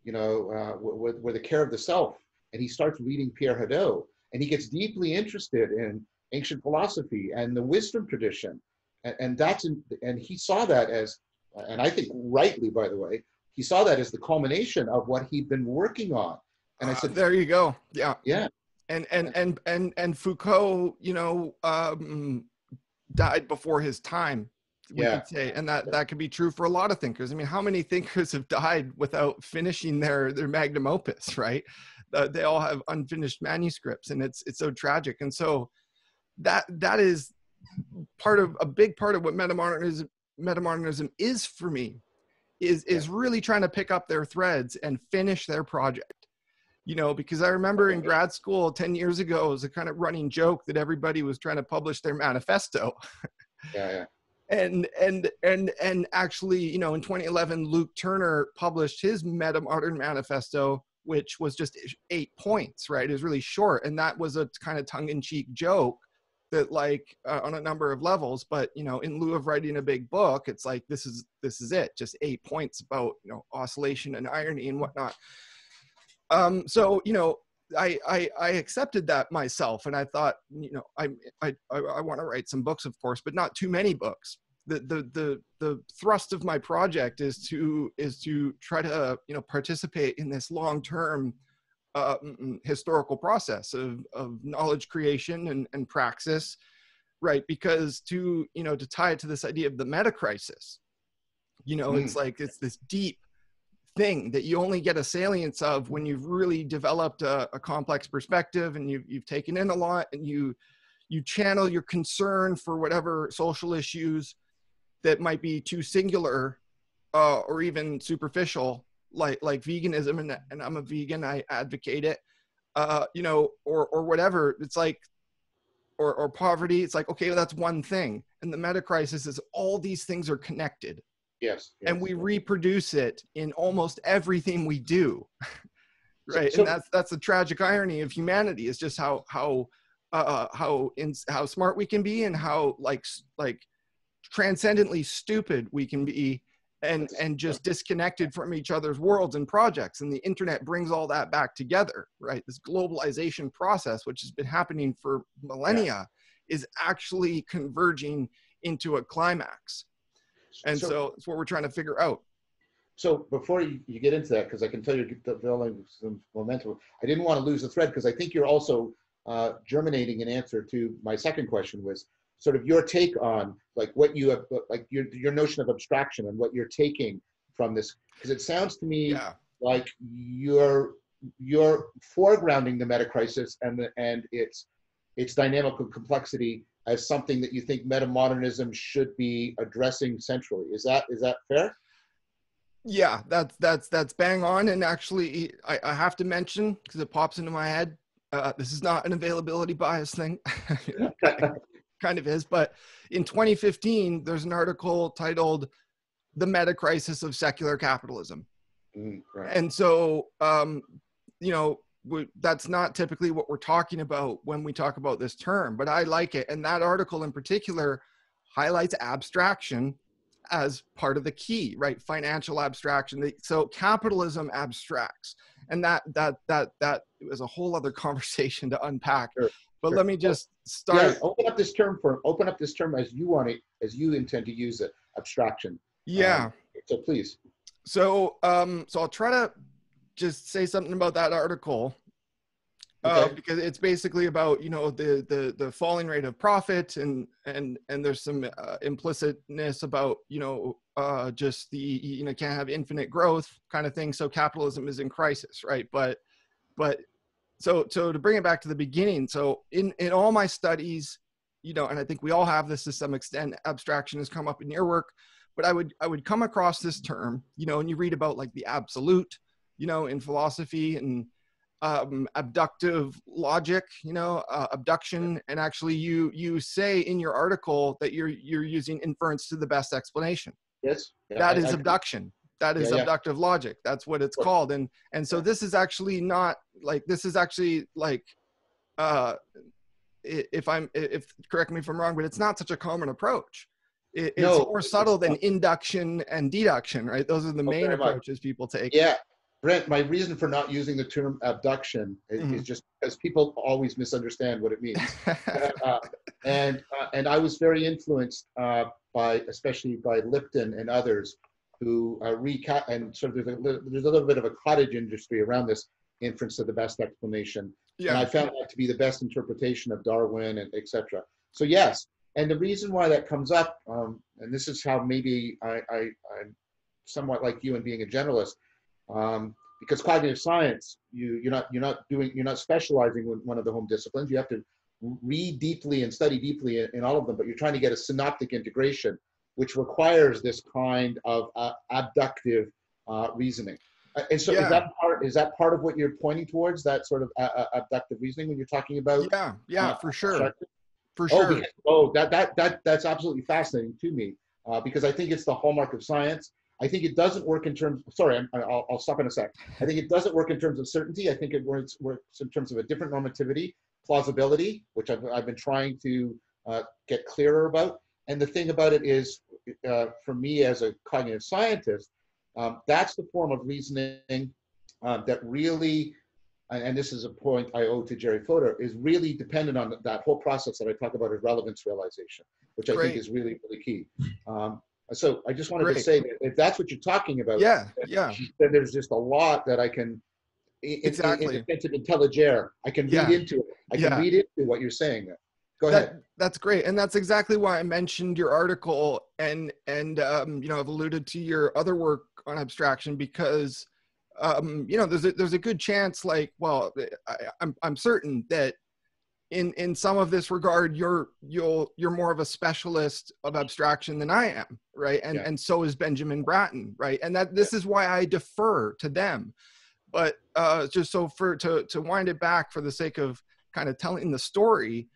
Where the care of the self, and he starts reading Pierre Hadot, and he gets deeply interested in ancient philosophy and the wisdom tradition, and he saw that as, and I think rightly, by the way, he saw that as the culmination of what he'd been working on. And I said, there you go. Yeah. Yeah. And Foucault, died before his time, we could say. And that could be true for a lot of thinkers. I mean, how many thinkers have died without finishing their magnum opus, right? They all have unfinished manuscripts, and it's so tragic. And so that is a big part of what metamodernism is for me. Is really trying to pick up their threads and finish their project, because I remember in grad school 10 years ago, it was a kind of running joke that everybody was trying to publish their manifesto. And actually, in 2011, Luke Turner published his Metamodern Manifesto, which was just 8 points, right? It was really short. And that was a kind of tongue-in-cheek joke that on a number of levels, but in lieu of writing a big book, it's like, this is it, just 8 points about oscillation and irony and whatnot. So I accepted that myself, and I thought, I want to write some books, of course, but not too many books. The thrust of my project is to try to participate in this long-term historical process of knowledge creation and praxis, right? Because to tie it to this idea of the meta crisis, it's like, it's this deep thing that you only get a salience of when you've really developed a complex perspective, and you've taken in a lot, and you channel your concern for whatever social issues that might be too singular or even superficial, like veganism, and I'm a vegan, I advocate it, or whatever. It's like, or poverty. It's like, okay, well, that's one thing. And the meta crisis is all these things are connected. Yes. And we reproduce it in almost everything we do. Right. And that's the tragic irony of humanity, is just how how smart we can be and how like transcendently stupid we can be, and just disconnected from each other's worlds and projects. And the internet brings all that back together, right? This globalization process, which has been happening for millennia, is actually converging into a climax. And so it's what we're trying to figure out. So before you get into that, because I can tell you're developing some momentum, I didn't want to lose the thread, because I think you're also germinating an answer to my second question, was sort of your take on like what you have, like your notion of abstraction and what you're taking from this. Because it sounds to me like you're foregrounding the meta crisis and its dynamical complexity as something that you think metamodernism should be addressing centrally. Is that fair? Yeah, that's bang on. And actually, I have to mention, because it pops into my head, this is not an availability bias thing. Kind of is, but in 2015, there's an article titled "The Meta Crisis of Secular Capitalism," right. And so, you know, that's not typically what we're talking about when we talk about this term, but I like it. And that article in particular highlights abstraction as part of the key, right? Financial abstraction. So capitalism abstracts, and that is a whole other conversation to unpack. Sure. But let me just start. Yeah, open up this term as you want it, as you intend to use it, abstraction. Yeah. So please. So I'll try to just say something about that article. Because it's basically about, you know, the falling rate of profit, and there's some implicitness about, you know, just the, you know, can't have infinite growth kind of thing. So capitalism is in crisis, right? But so to bring it back to the beginning, so in all my studies, you know, and I think we all have this to some extent, abstraction has come up in your work, but I would come across this term, you know, and you read about like the absolute, you know, in philosophy, and abductive logic, you know, abduction, and actually you say in your article that you're using inference to the best explanation. Yes. Yeah, that is abduction. That is abductive logic. That's what it's called. And so this is actually not like, this is actually like, if correct me if I'm wrong, but it's not such a common approach. It's more subtle than induction and deduction, right? Those are the main approaches people take. Yeah. Brent, my reason for not using the term abduction is just because people always misunderstand what it means. And I was very influenced especially by Lipton and others who recap, and sort of there's a little bit of a cottage industry around this inference to the best explanation. Yeah. And I found that to be the best interpretation of Darwin and et cetera. So yes, and the reason why that comes up, and this is how maybe I'm somewhat like you in being a generalist, because cognitive science, you're not specializing in one of the home disciplines. You have to read deeply and study deeply in all of them, but you're trying to get a synoptic integration, which requires this kind of abductive reasoning. And so is that part of what you're pointing towards, that sort of abductive reasoning when you're talking about? Yeah, for sure. For sure. That's absolutely fascinating to me, because I think it's the hallmark of science. I think it doesn't work in terms, I'll stop in a sec. I think it doesn't work in terms of certainty. I think it works in terms of a different normativity, plausibility, which I've been trying to get clearer about. And the thing about it is, for me as a cognitive scientist, that's the form of reasoning that really, and this is a point I owe to Jerry Fodor, is really dependent on that whole process that I talk about as relevance realization, which I think is really, really key. So I just wanted to say that if that's what you're talking about, then there's just a lot that I can, in the sense of intelligere, I can read into it. I can read into what you're saying there. Go ahead. That's great. And that's exactly why I mentioned your article, and you know, I've alluded to your other work on abstraction, because you know, there's a good chance, like, well, I'm certain that in some of this regard, you're more of a specialist of abstraction than I am, right? And so is Benjamin Bratton, right? And that this is why I defer to them. But just so to wind it back for the sake of kind of telling the story,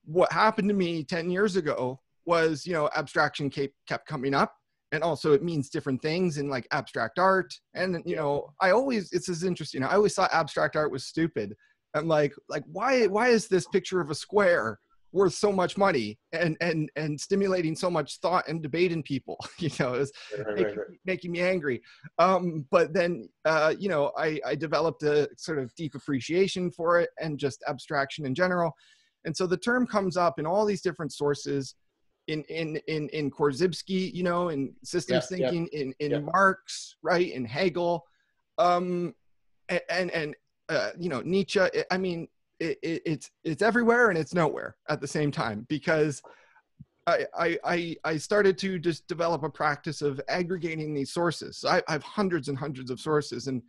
what happened to me 10 years ago was, you know, abstraction kept coming up, and also it means different things in like abstract art. And, you know, this is interesting. I always thought abstract art was stupid I'm like why is this picture of a square worth so much money and stimulating so much thought and debate in people? You know, it's making me angry. But then, you know, I developed a sort of deep appreciation for it and just abstraction in general. And so the term comes up in all these different sources, in Korzybski, you know, in systems thinking, in Marx, right, in Hegel, and you know, Nietzsche. I mean, it's everywhere and it's nowhere at the same time, because I started to just develop a practice of aggregating these sources. So I have hundreds and hundreds of sources, and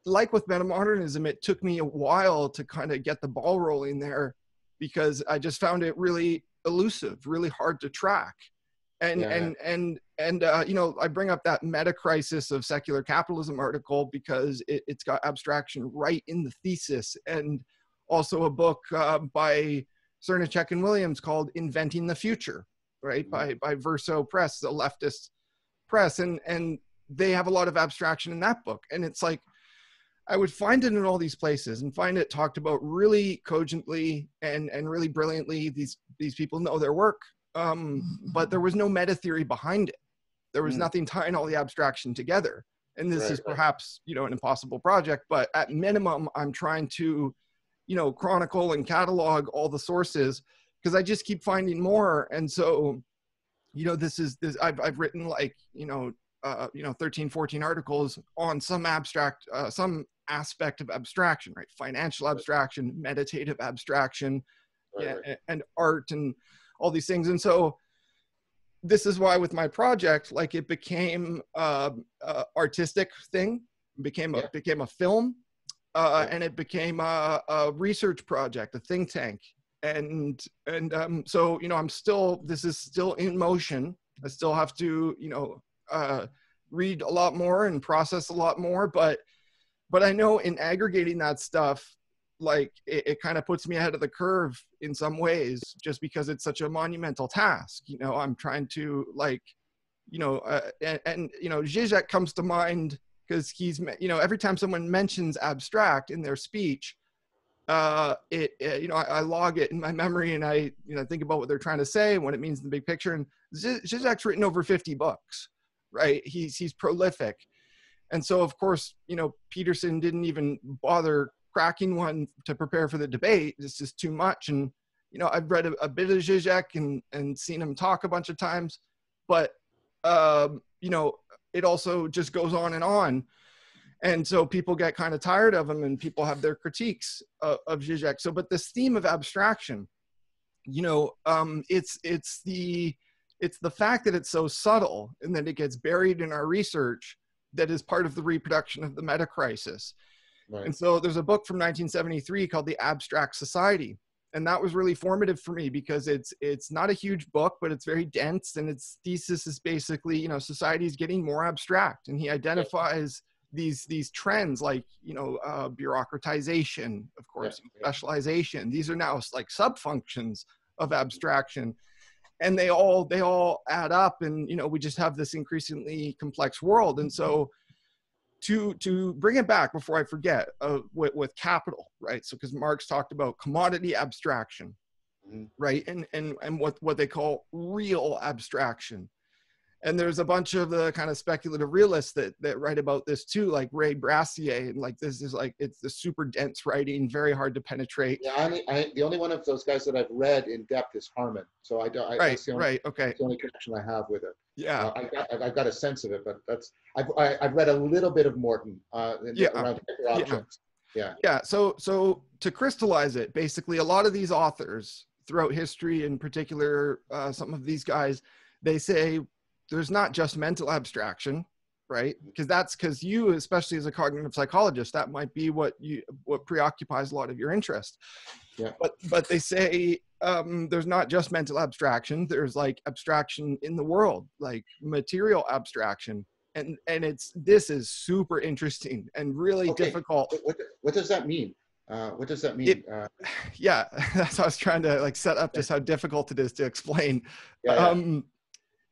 like with metamodernism, it took me a while to kind of get the ball rolling there, because I just found it really elusive, really hard to track. And you know, I bring up that meta crisis of secular capitalism article because it's got abstraction right in the thesis, and also a book by Cernicek and Williams called Inventing the Future, right, by Verso Press, the leftist press, and they have a lot of abstraction in that book. And it's like, I would find it in all these places and find it talked about really cogently and really brilliantly. These people know their work, but there was no meta theory behind it. There was nothing tying all the abstraction together. And this is perhaps, you know, an impossible project, but at minimum, I'm trying to, you know, chronicle and catalog all the sources, because I just keep finding more. And so, you know, I've written like, you know, 13, 14 articles on some some aspect of abstraction, right? Financial abstraction, meditative abstraction, and art and all these things. And so this is why with my project, like, it became a artistic thing, became a film, and it became a research project, a think tank. And so, you know, this is still in motion. I still have to, you know, read a lot more and process a lot more, but I know in aggregating that stuff, like, it kind of puts me ahead of the curve in some ways, just because it's such a monumental task. You know, I'm trying to, like, you know, and you know, Zizek comes to mind because he's, you know, every time someone mentions abstract in their speech, you know, I log it in my memory, and I, you know, think about what they're trying to say and what it means in the big picture. And Zizek's written over 50 books, right? He's prolific. And so, of course, you know, Peterson didn't even bother cracking one to prepare for the debate. It's just too much. And, you know, I've read a bit of Zizek and seen him talk a bunch of times, but, you know, it also just goes on and on. And so people get kind of tired of him, and people have their critiques of Zizek. So, but this theme of abstraction, you know, it's the fact that it's so subtle and that it gets buried in our research that is part of the reproduction of the meta crisis. Right. And so there's a book from 1973 called The Abstract Society. And that was really formative for me, because it's not a huge book, but it's very dense. And its thesis is basically, you know, society is getting more abstract. And he identifies these trends, like, you know, bureaucratization, of course, specialization. These are now like sub-functions of abstraction. And they all add up, and, you know, we just have this increasingly complex world. And so to bring it back before I forget, with capital, right? So, because Marx talked about commodity abstraction, right? And what they call real abstraction. And there's a bunch of the kind of speculative realists that write about this too, like Ray Brassier, and like, this is like, it's the super dense writing, very hard to penetrate. Yeah, the only one of those guys that I've read in depth is Harman. So that's the only connection I have with it. Yeah, I've got a sense of it, but I've read a little bit of Morton around objects. Yeah. So to crystallize it, basically, a lot of these authors throughout history, in particular, some of these guys, they say there's not just mental abstraction, right? Because you, especially as a cognitive psychologist, that might be what preoccupies a lot of your interest. Yeah. But they say there's not just mental abstraction. There's like abstraction in the world, like material abstraction, and this is super interesting and really difficult. What does that mean? What does that mean? Yeah, that's how I was trying to like set up just how difficult it is to explain.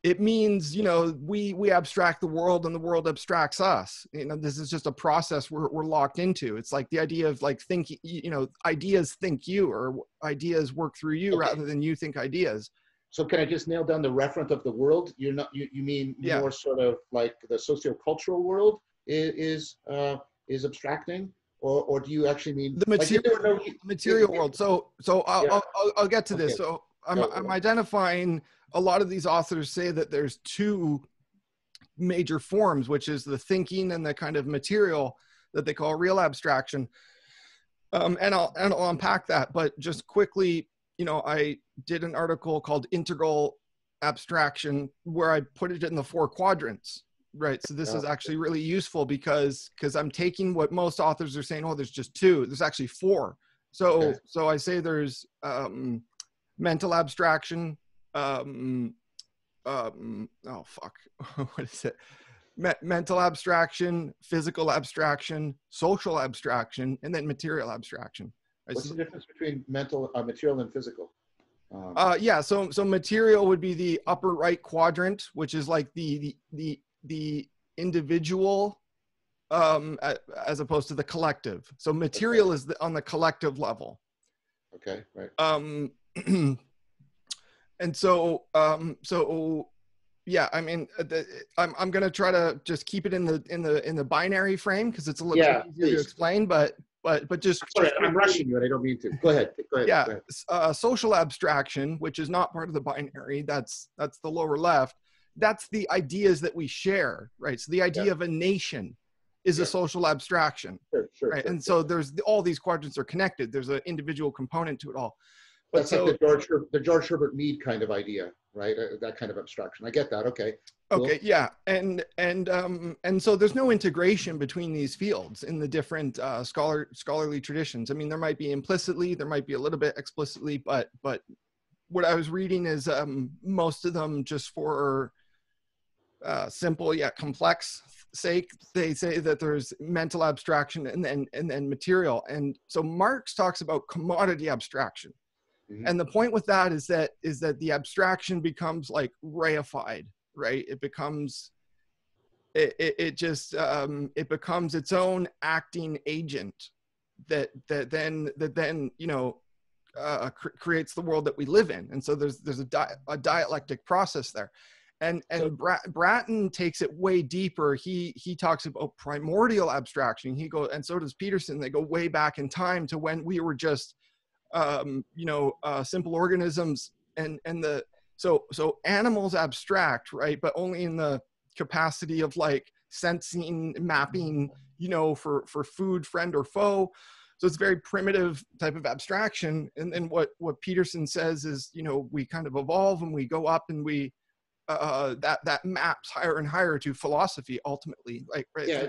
it means, we abstract the world and the world abstracts us. This is just a process we're locked into. It's like the idea of like thinking, ideas think you, or ideas work through you, Okay. rather than you think ideas. So can I just nail down the referent of the world? You mean Yeah. more sort of like the sociocultural world is abstracting, or do you actually mean The material world. So I'll get to Okay. this. So I'm identifying, a lot of these authors say that there's two major forms, which is the thinking and the kind of material that they call real abstraction. And I'll unpack that, but just quickly, I did an article called Integral Abstraction, where I put it in the 4 quadrants, right? So this is actually really useful because I'm taking what most authors are saying, oh, there's just 2, there's actually 4. So I say there's mental abstraction, oh fuck, what is it? Mental abstraction, physical abstraction, social abstraction, and then material abstraction. What's the difference between material and physical? Yeah, so material would be the upper right quadrant, which is like the individual, as opposed to the collective. So material is on the collective level. Okay, right. And so yeah, I mean, I'm gonna try to just keep it in the binary frame, because it's a little bit easier to explain. But just sorry, I'm rushing you, and I don't mean to. Go ahead. Yeah, go ahead. Social abstraction, which is not part of the binary, that's the lower left. That's the ideas that we share, right? So the idea of a nation is a social abstraction, right? And so there's all these quadrants are connected. There's an individual component to it all. But that's like the George Herbert Mead kind of idea, right? That kind of abstraction. I get that. Okay. Cool. Okay. Yeah. And so there's no integration between these fields in the different scholarly traditions. I mean, there might be implicitly, there might be a little bit explicitly, but what I was reading is most of them, just for simple yet complex sake, they say that there's mental abstraction and then material. And so Marx talks about commodity abstraction. Mm-hmm. And the point with that is that the abstraction becomes like reified, right? It becomes it becomes its own acting agent that then creates the world that we live in. And so there's a dialectic process there. And Bratton takes it way deeper. He talks about primordial abstraction. And so does Peterson. They go way back in time to when we were just simple organisms, so animals abstract, right? But only in the capacity of like sensing, mapping, for food, friend or foe. So it's very primitive type of abstraction. And then what Peterson says is, we kind of evolve and we go up and we that maps higher and higher to philosophy ultimately. Like, right? Yeah,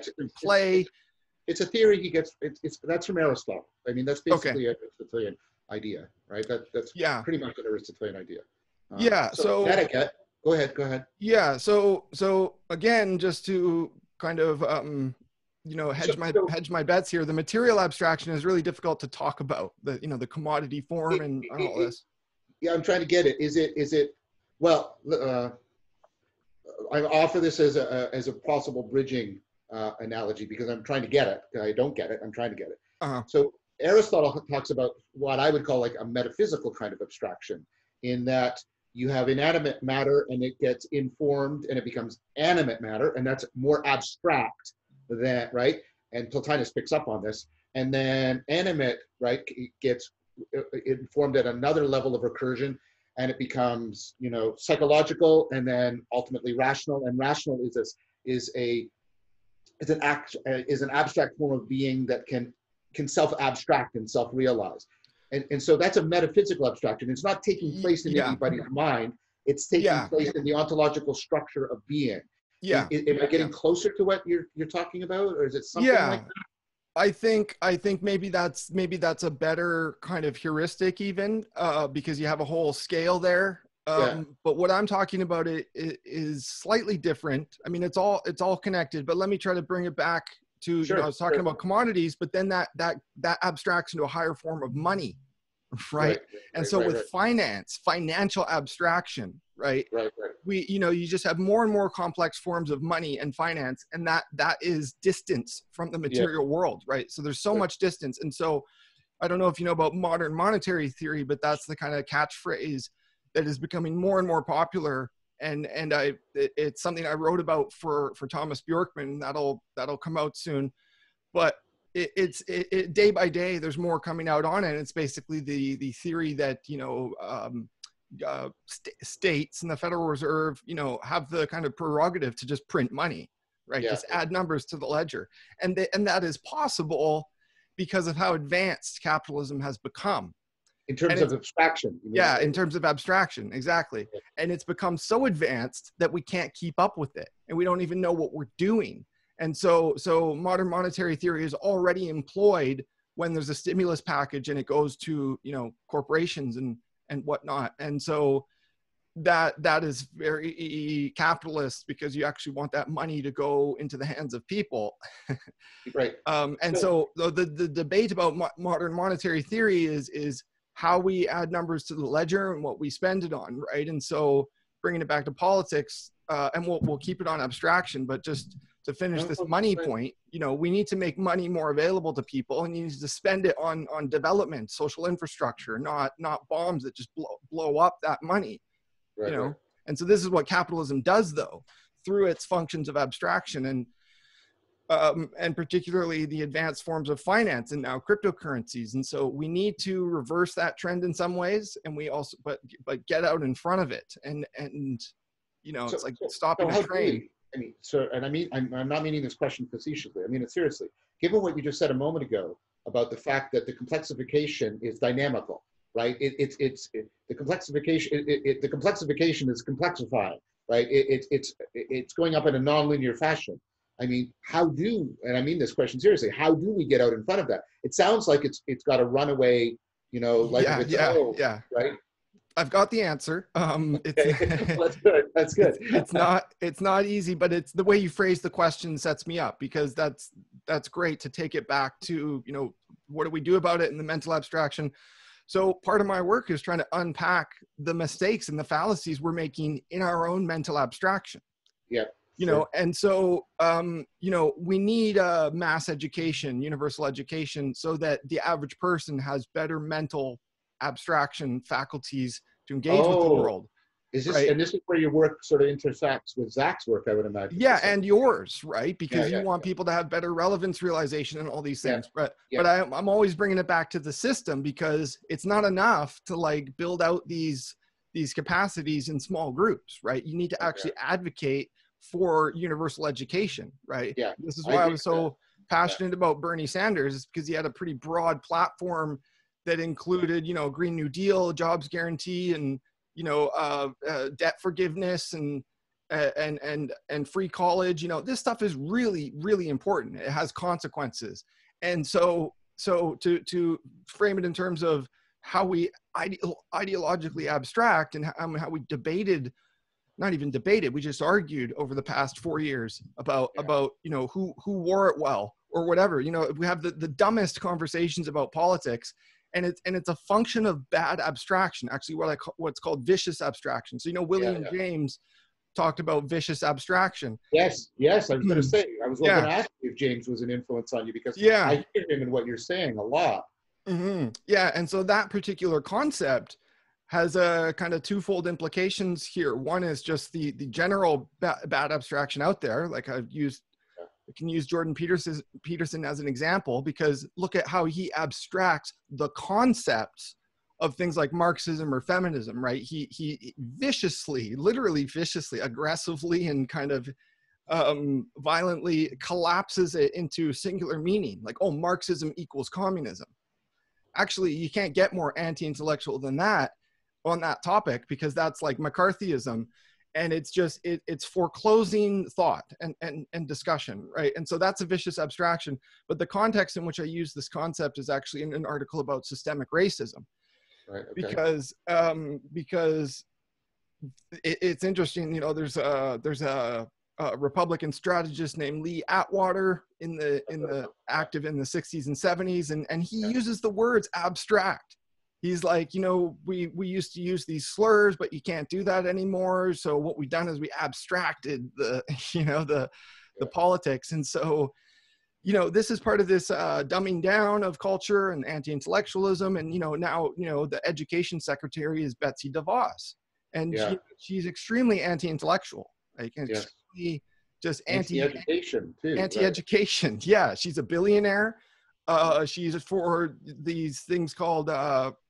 It's a theory he gets. That's from Aristotle. I mean, that's basically an Aristotelian idea, right? That's pretty much an Aristotelian idea. So that I get. Go ahead. Yeah. So again, just to kind of hedge my bets here, the material abstraction is really difficult to talk about. The commodity form and all this. Yeah, I'm trying to get it. Is it? Well, I offer this as a possible bridging analogy, because I'm trying to get it. I don't get it. I'm trying to get it. Uh-huh. So Aristotle talks about what I would call like a metaphysical kind of abstraction, in that you have inanimate matter and it gets informed and it becomes animate matter, and that's more abstract than, right? And Plotinus picks up on this. And then animate, right, gets informed at another level of recursion, and it becomes, psychological, and then ultimately rational. And rational is an abstract form of being that can self-abstract and self-realize. And so that's a metaphysical abstraction. It's not taking place in anybody's mind. It's taking place in the ontological structure of being. Yeah. Am I getting closer to what you're talking about, or is it something like that? I think maybe that's a better kind of heuristic even, because you have a whole scale there. But what I'm talking about is slightly different. I mean, it's all connected, but let me try to bring it back to, I was talking about commodities, but then that abstracts into a higher form of money, right? And so with finance, financial abstraction, right? Right, right. You just have more and more complex forms of money and finance, and that is distance from the Yeah, material world, right? So there's so right. much distance. And so I don't know if you know about modern monetary theory, but that's the kind of catchphrase that is becoming more and more popular. And it's something I wrote about for Thomas Bjorkman. That'll come out soon. But it's day by day, there's more coming out on it. And it's basically the theory that, states and the Federal Reserve, have the kind of prerogative to just print money, right? Yeah. Just add numbers to the ledger. And that is possible because of how advanced capitalism has become. In terms of abstraction. Yeah, in terms of abstraction, exactly. Yeah. And it's become so advanced that we can't keep up with it, and we don't even know what we're doing. And so modern monetary theory is already employed when there's a stimulus package and it goes to, corporations and whatnot. And so that is very capitalist, because you actually want that money to go into the hands of people. Right. And so the debate about modern monetary theory is how we add numbers to the ledger and what we spend it on, right? And so bringing it back to politics, and we'll keep it on abstraction, but just to finish this money point, we need to make money more available to people, and you need to spend it on development, social infrastructure, not bombs that just blow up that money, Right, right. And so this is what capitalism does, though, through its functions of abstraction and particularly the advanced forms of finance and now cryptocurrencies. And so we need to reverse that trend in some ways, and we also, but get out in front of it. And it's like stopping a train. I'm not meaning this question facetiously. I mean it seriously. Given what you just said a moment ago about the fact that the complexification is dynamical, right? The complexification is complexifying, right? It's going up in a nonlinear fashion. I mean, and I mean this question seriously, how do we get out in front of that? It sounds like it's got a runaway, life of its own, right? I've got the answer. That's good. That's good. It's not easy, but it's the way you phrase the question sets me up, because that's great to take it back to, what do we do about it in the mental abstraction? So part of my work is trying to unpack the mistakes and the fallacies we're making in our own mental abstraction. Yeah. And so, we need mass education, universal education, so that the average person has better mental abstraction faculties to engage with the world. And this is where your work sort of intersects with Zach's work, I would imagine. Yeah, and yours, right? Because you want people to have better relevance realization and all these things. But I'm always bringing it back to the system, because it's not enough to build out these capacities in small groups, right? You need to actually advocate for universal education, right? Yeah. This is why I was so passionate about Bernie Sanders, is because he had a pretty broad platform that included, Green New Deal, jobs guarantee, and debt forgiveness and free college. This stuff is really, really important. It has consequences. And so to frame it in terms of how we ideologically abstract and how we debated, not even debated, we just argued over the past 4 years about who wore it well or whatever. We have the dumbest conversations about politics, and it's a function of bad abstraction, actually what's called vicious abstraction. So William James talked about vicious abstraction. Yes, I was going to say, I was going to ask you if James was an influence on you, because I hear him in what you're saying a lot. Mm-hmm. Yeah, and so that particular concept has a kind of twofold implications here. One is just the general bad abstraction out there. Like I can use Jordan Peterson as an example, because look at how he abstracts the concepts of things like Marxism or feminism, right? He literally viciously, aggressively, and kind of violently collapses it into singular meaning. Like, oh, Marxism equals communism. Actually, you can't get more anti-intellectual than that on that topic, because that's like McCarthyism, and it's foreclosing thought and discussion, right? And so that's a vicious abstraction. But the context in which I use this concept is actually in an article about systemic racism, right? Okay. Because it's interesting. There's a Republican strategist named Lee Atwater active in the 60s and 70s, and he uses the words abstract. he's like, you know, we used to use these slurs, but you can't do that anymore. So what we've done is we abstracted the, you know, the politics. And so, you know, this is part of this dumbing down of culture and anti-intellectualism. And, you know, now, you know, the education secretary is Betsy DeVos, and she's extremely anti-intellectual, like extremely just anti-education too. Anti-education. Right? Yeah. She's a billionaire. She's for these things called,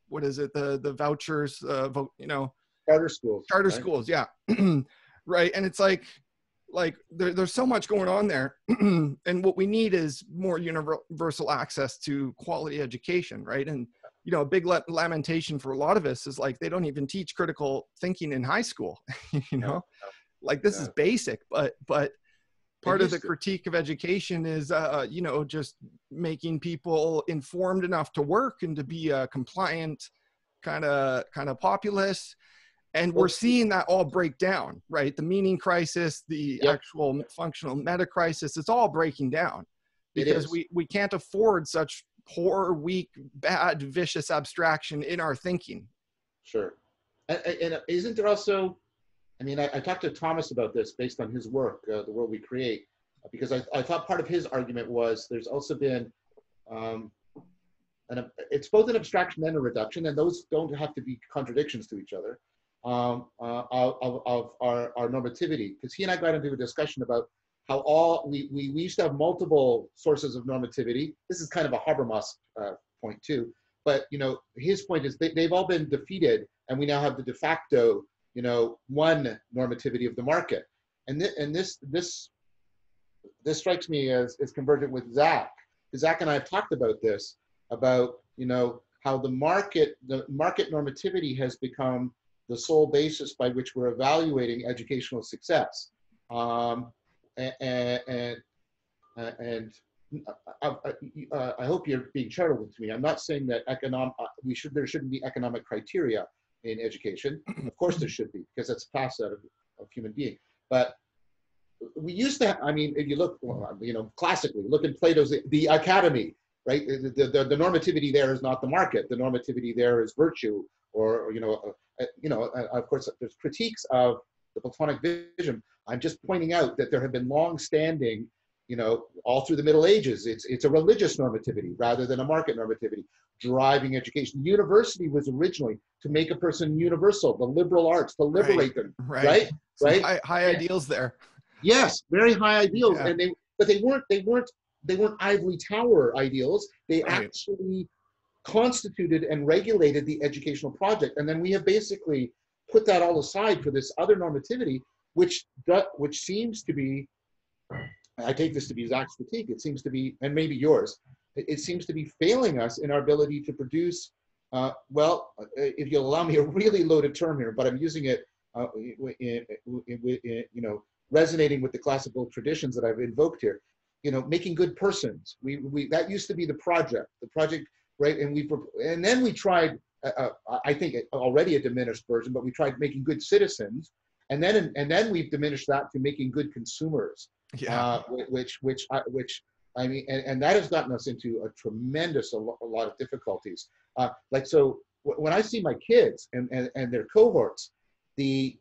what is it? The vouchers, you know, charter schools. Charter schools. Yeah. Right. And it's like there's so much going on there. And what we need is more universal access to quality education. Right. And, you know, a big lamentation for a lot of us is like, they don't even teach critical thinking in high school, you know, like this is basic, but part of the critique of education is, you know, just making people informed enough to work and to be a compliant kind of populace. And we're seeing that all break down, right? The meaning crisis, the actual functional meta crisis, it's all breaking down because we can't afford such poor, weak, bad, vicious abstraction in our thinking. Sure. And isn't there also, I mean, I talked to Thomas about this based on his work, The World We Create, because I thought part of his argument was there's also been, it's both an abstraction and a reduction, and those don't have to be contradictions to each other, of our normativity. Because he and I got into a discussion about how we used to have multiple sources of normativity. This is kind of a Habermas point too, but you know, his point is they've all been defeated, and we now have the de facto, you know, one normativity of the market. And this strikes me as convergent with Zach. Zach and I have talked about this, about, you know, how the market normativity has become the sole basis by which we're evaluating educational success. I hope you're being charitable with me. I'm not saying that there shouldn't be economic criteria in education. Of course there should be, because that's a facet of human being. But we used to have, I mean, if you look, you know, classically, look in Plato's The Academy, right? The normativity there is not the market. The normativity there is virtue, or you know, of course, there's critiques of the Platonic vision. I'm just pointing out that there have been long-standing, you know, all through the Middle Ages, it's a religious normativity rather than a market normativity driving education. The university was originally to make a person universal, the liberal arts, to liberate them, right? High ideals there. Yes, very high ideals, and they weren't ivory tower ideals. They actually constituted and regulated the educational project, and then we have basically put that all aside for this other normativity, which seems to be, I take this to be Zach's critique, it seems to be, and maybe yours, it seems to be failing us in our ability to produce, well, if you'll allow me a really loaded term here, but I'm using it, you know, resonating with the classical traditions that I've invoked here, you know, making good persons. That used to be the project, right? And then we tried, I think already a diminished version, but we tried making good citizens, and then we've diminished that to making good consumers. Which I mean, and that has gotten us into a tremendous a lot of difficulties. Like, so when I see my kids and their cohorts, the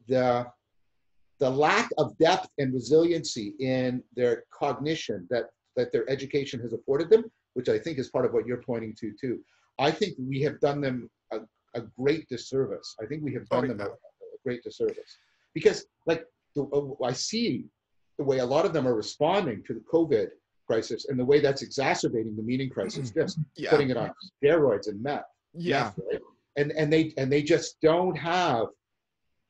lack of depth and resiliency in their cognition that their education has afforded them, which I think is part of what you're pointing to too. I think we have done them a great disservice. I think we have done them a great disservice, because like I see the way a lot of them are responding to the COVID crisis, and the way that's exacerbating the meaning crisis, just putting it on steroids and meth. Right? And they just don't have,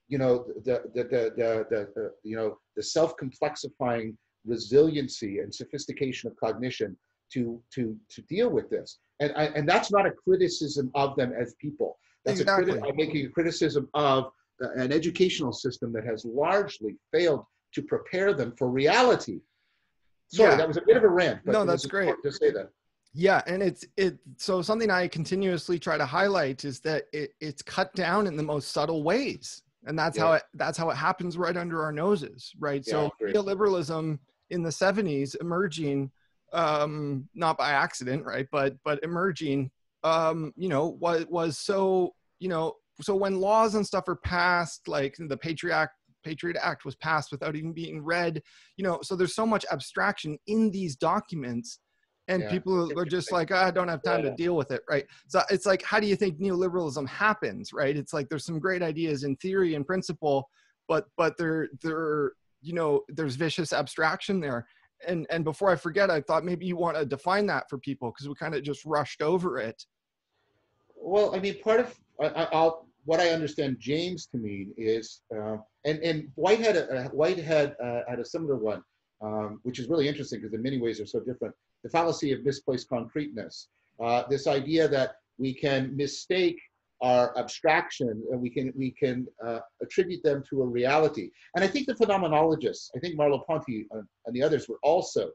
you know, the you know, the self-complexifying resiliency and sophistication of cognition to deal with this. And that's not a criticism of them as people. That's I'm making a criticism of an educational system that has largely failed to prepare them for reality. Sorry, that was a bit of a rant, but no, that's great to say that. Yeah, and so something I continuously try to highlight is that it's cut down in the most subtle ways, and that's how it happens right under our noses, right? So neoliberalism in the 70s emerging, not by accident, right, but emerging you know, was so, you know, so when laws and stuff are passed, like the Patriot Act was passed without even being read, you know, so there's so much abstraction in these documents, and Yeah. people are just like, I don't have time to deal with it, right? So it's like, how do you think neoliberalism happens, right? It's like there's some great ideas in theory and principle, but they're you know, there's vicious abstraction there. And before I forget, I thought maybe you want to define that for people, because we kind of just rushed over it. Well, I mean, part of what I understand James to mean is, and Whitehead had a similar one, which is really interesting because in many ways they're so different. The fallacy of misplaced concreteness. This idea that we can mistake our abstraction and we can attribute them to a reality. And I think the phenomenologists, I think Merleau-Ponty and the others were also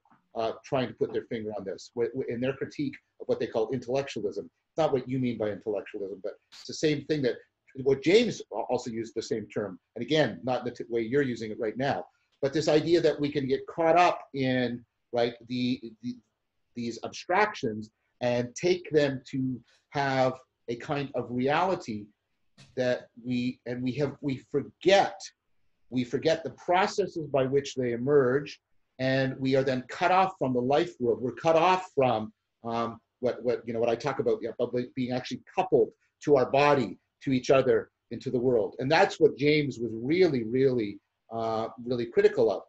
trying to put their finger on this in their critique of what they call intellectualism. It's not what you mean by intellectualism, but it's the same thing that what James also used the same term. And again, not in the way you're using it right now, but this idea that we can get caught up in, right, these abstractions and take them to have a kind of reality that we forget the processes by which they emerge, and we are then cut off from the life world. We're cut off from what I talk about, being actually coupled to our body, to each other, into the world. And that's what James was really critical of.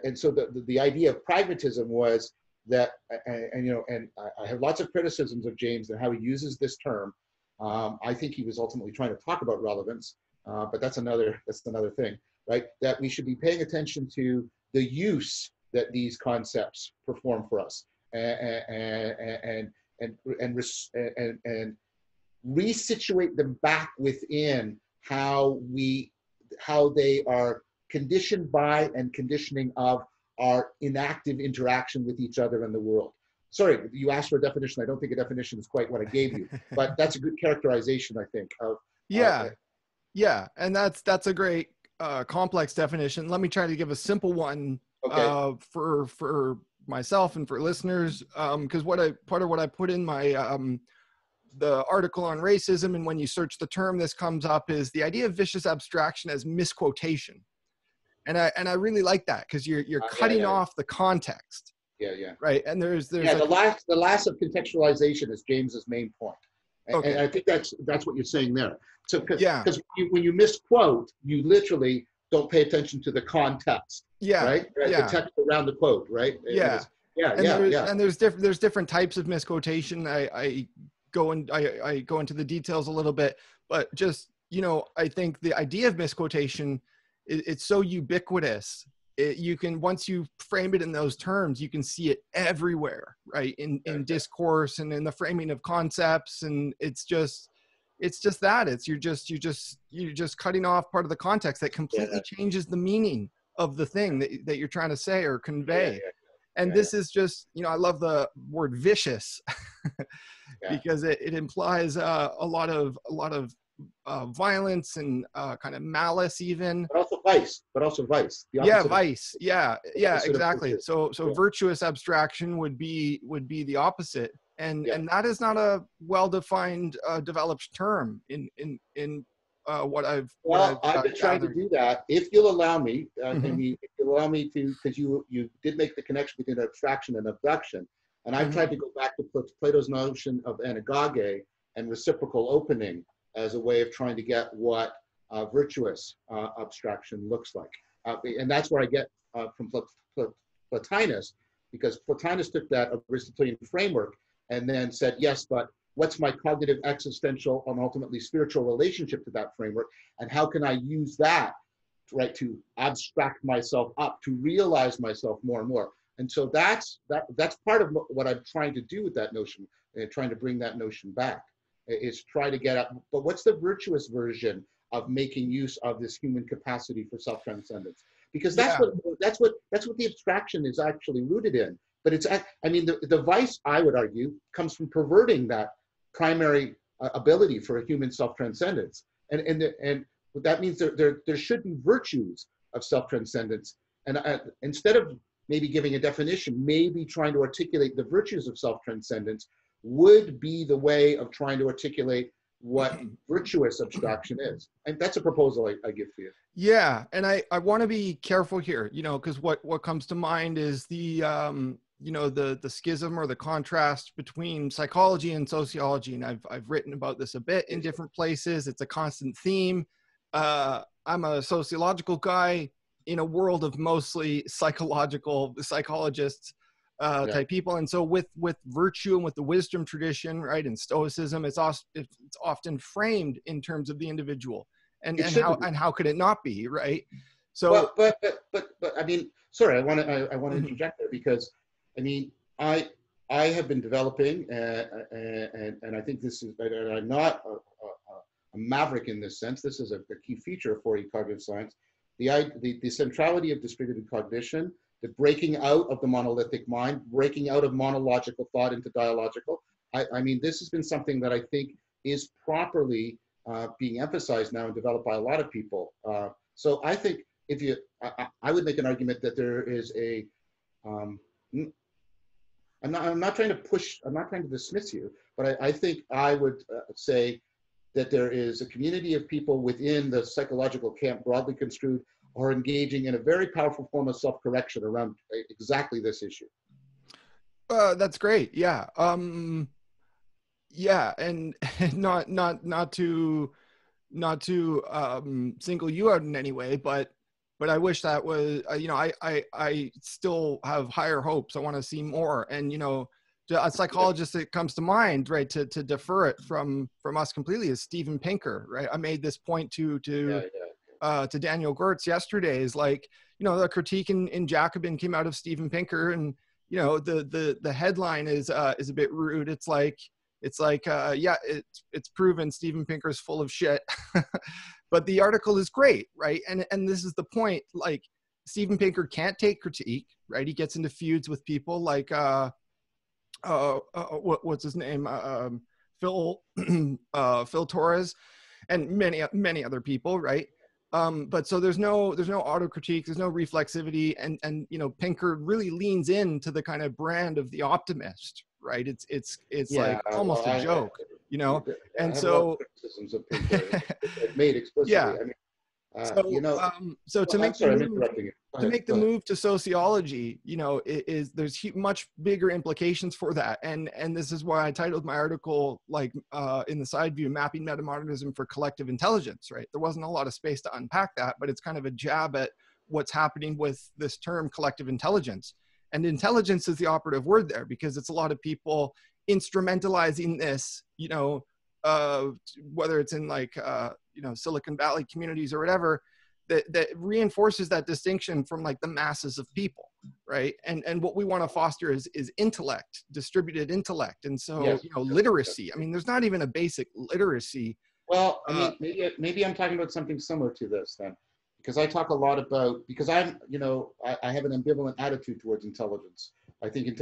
And so the idea of pragmatism was that, and I have lots of criticisms of James and how he uses this term. I think he was ultimately trying to talk about relevance, but that's another thing, right? That we should be paying attention to the use that these concepts perform for us, and resituate them back within how they are conditioned by and conditioning of our inactive interaction with each other and the world. Sorry, you asked for a definition. I don't think a definition is quite what I gave you, but that's a good characterization, I think. Yeah, and that's a great complex definition. Let me try to give a simple one, okay, for myself and for listeners, because part of what I put in my the article on racism, and when you search the term, this comes up, is the idea of vicious abstraction as misquotation, and I really like that, because you're cutting off the context. Yeah. Right, and there's the last of contextualization is James's main point, and I think that's what you're saying there. So because when you misquote, you literally don't pay attention to the context. Right. The text around the quote. Right. And there's different types of misquotation. I go into the details a little bit, but just, you know, I think the idea of misquotation, it's so ubiquitous. You can, once you frame it in those terms, you can see it everywhere, right? In discourse and in the framing of concepts. And it's just that you're just cutting off part of the context that completely changes the meaning of the thing that you're trying to say or convey. And this is just, you know, I love the word vicious because it implies a lot of violence and kind of malice, even. But also vice. Vice. Yeah, exactly. So virtuous abstraction would be the opposite, and that is not a well-defined, developed term in what I've been trying to do that. If you'll allow me, if you'll allow me to, because you did make the connection between abstraction and abduction, and I've tried to go back to Plato's notion of anagoge and reciprocal opening as a way of trying to get what virtuous abstraction looks like. And that's where I get from Plotinus, because Plotinus took that Aristotelian framework and then said, yes, but what's my cognitive, existential, and ultimately spiritual relationship to that framework? And how can I use that, right, to abstract myself up, to realize myself more and more? And so that's part of what I'm trying to do with that notion, trying to bring that notion back, is try to get at, but what's the virtuous version of making use of this human capacity for self-transcendence? Because that's what the abstraction is actually rooted in. But it's, I mean, the vice, I would argue, comes from perverting that primary ability for a human self-transcendence. And that means there should be virtues of self-transcendence. And instead of maybe giving a definition, maybe trying to articulate the virtues of self-transcendence, would be the way of trying to articulate what virtuous abstraction is. And that's a proposal I give to you. Yeah, and I want to be careful here, you know, because what comes to mind is the you know, the schism or the contrast between psychology and sociology, and I've written about this a bit in different places. It's a constant theme. I'm a sociological guy in a world of mostly psychologists type people, and so with virtue and with the wisdom tradition, right, and Stoicism, it's often framed in terms of the individual. And how could it not be, right? So, but I mean, sorry, I want to interject there, because I mean, I have been developing, and I think this is, and I'm not a maverick in this sense. This is a key feature for cognitive science: the centrality of distributed cognition, the breaking out of the monolithic mind, breaking out of monological thought into dialogical. I mean, this has been something that I think is properly being emphasized now and developed by a lot of people. So I think if you, I would make an argument that there is a, I'm not trying to push, I'm not trying to dismiss you, but I think I would say that there is a community of people within the psychological camp, broadly construed, are engaging in a very powerful form of self-correction around exactly this issue. That's great. Yeah. Yeah, and not to single you out in any way, but I wish that was, you know, I still have higher hopes. I want to see more. And, you know, a psychologist that comes to mind, right, to defer it from us completely is Steven Pinker, right? I made this point to Daniel Gertz yesterday, is like, you know, the critique in Jacobin came out of Steven Pinker, and, you know, the headline is a bit rude. It's like, yeah, it's proven Steven Pinker's full of shit. But the article is great, right? And this is the point. Like, Steven Pinker can't take critique, right? He gets into feuds with people like what's his name, Phil Torres, and many other people, right? But so there's no auto critique, there's no reflexivity, and you know, Pinker really leans into the kind of brand of the optimist, right? It's like almost a joke, you know. And so criticisms of Pinker made explicitly. Yeah. I mean, So, you know, so to make the move to sociology, you know, there's much bigger implications for that, and this is why I titled my article, like, in the side view, mapping metamodernism for collective intelligence. Right, there wasn't a lot of space to unpack that, but it's kind of a jab at what's happening with this term collective intelligence, and intelligence is the operative word there, because it's a lot of people instrumentalizing this, you know, whether it's in like you know, Silicon Valley communities or whatever, that reinforces that distinction from like the masses of people, right? And what we want to foster is intellect, distributed intellect, and so you know, literacy. I mean, there's not even a basic literacy. Well, I mean, maybe I'm talking about something similar to this then, because I talk a lot about, because I'm, you know, I have an ambivalent attitude towards intelligence. I think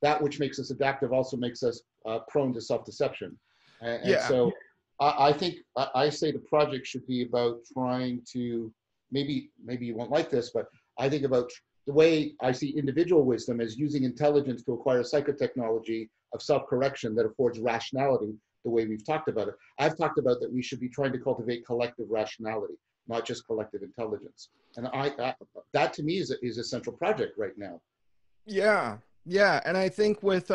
that which makes us adaptive also makes us prone to self-deception. And so I think I say the project should be about trying to, maybe you won't like this, but I think about the way I see individual wisdom as using intelligence to acquire psychotechnology of self-correction that affords rationality, the way we've talked about it. I've talked about that we should be trying to cultivate collective rationality, not just collective intelligence. And that to me is a central project right now. Yeah, and I think with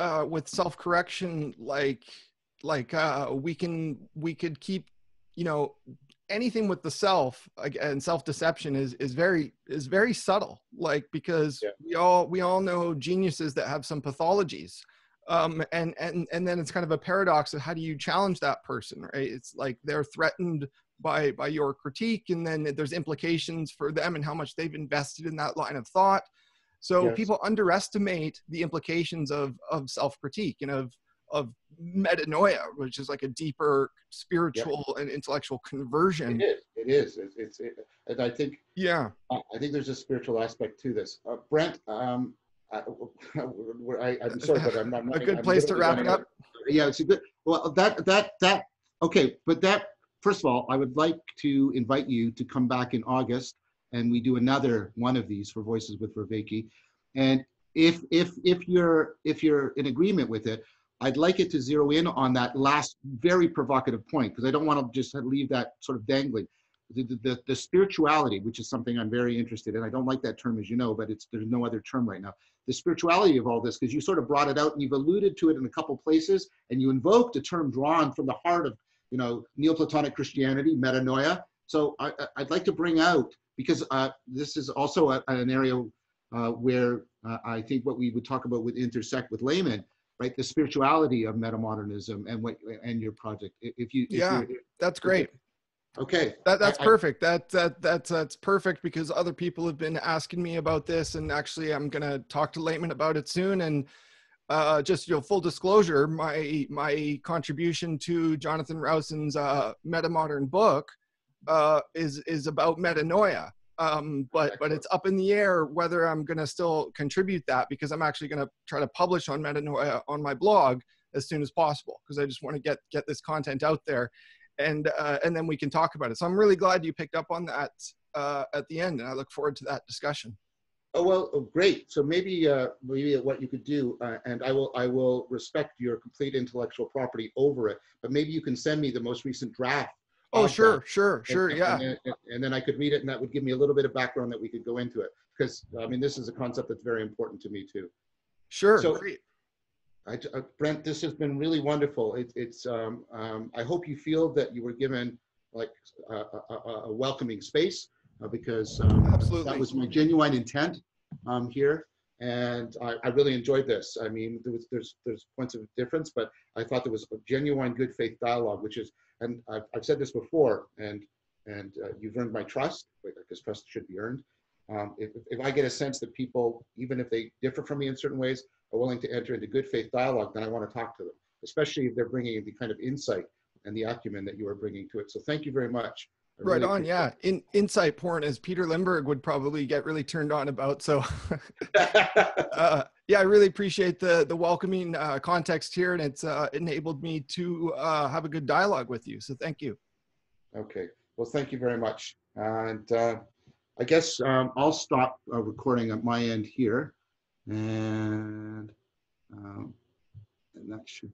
self-correction, like we could keep, you know, anything with the self, and self-deception is very subtle, like, because we all know geniuses that have some pathologies, and then it's kind of a paradox of how do you challenge that person, right? It's like they're threatened by your critique, and then there's implications for them and how much they've invested in that line of thought. So people underestimate the implications of self-critique and of metanoia, which is like a deeper spiritual and intellectual conversion. It is. And I think, I think there's a spiritual aspect to this. Brent, I'm sorry, but I'm not. A good place to wrap it up. Yeah, it's a good. Well, okay, but first of all, I would like to invite you to come back in August, and we do another one of these for Voices with Vervaeke. And if you're in agreement with it, I'd like it to zero in on that last very provocative point, because I don't want to just leave that sort of dangling. The spirituality, which is something I'm very interested in. I don't like that term, as you know, but there's no other term right now. The spirituality of all this, because you sort of brought it out and you've alluded to it in a couple places, and you invoked a term drawn from the heart of, Neoplatonic Christianity, metanoia. So I'd like to bring out, because this is also an area where I think what we would talk about would intersect with laymen, right? The spirituality of metamodernism and your project. That's great. Okay. That's perfect. That's perfect, because other people have been asking me about this, and actually I'm going to talk to laymen about it soon. And just full disclosure, my contribution to Jonathan Rowson's metamodern book is about metanoia. But it's up in the air whether I'm going to still contribute that, because I'm actually going to try to publish on metanoia on my blog as soon as possible, because I just want to get this content out there, and then we can talk about it. So I'm really glad you picked up on that at the end, and I look forward to that discussion. Oh, well, great. So maybe what you could do, and I will respect your complete intellectual property over it, but maybe you can send me the most recent draft. Oh, sure, yeah. And then I could read it, and that would give me a little bit of background that we could go into it. Because, I mean, this is a concept that's very important to me, too. Sure, so, great. Brent, this has been really wonderful. I hope you feel that you were given like a welcoming space, because Absolutely. that was my genuine intent here. And I really enjoyed this. I mean, there's points of difference, but I thought there was a genuine good faith dialogue, which is, and I've said this before, and you've earned my trust, because trust should be earned. If I get a sense that people, even if they differ from me in certain ways, are willing to enter into good faith dialogue, then I want to talk to them, especially if they're bringing the kind of insight and the acumen that you are bringing to it. So thank you very much. Right on, yeah. Insight porn, as Peter Limburg would probably get really turned on about. So yeah, I really appreciate the welcoming context here, and it's enabled me to have a good dialogue with you. So thank you. Okay, well, thank you very much. And I guess I'll stop recording at my end here, and that should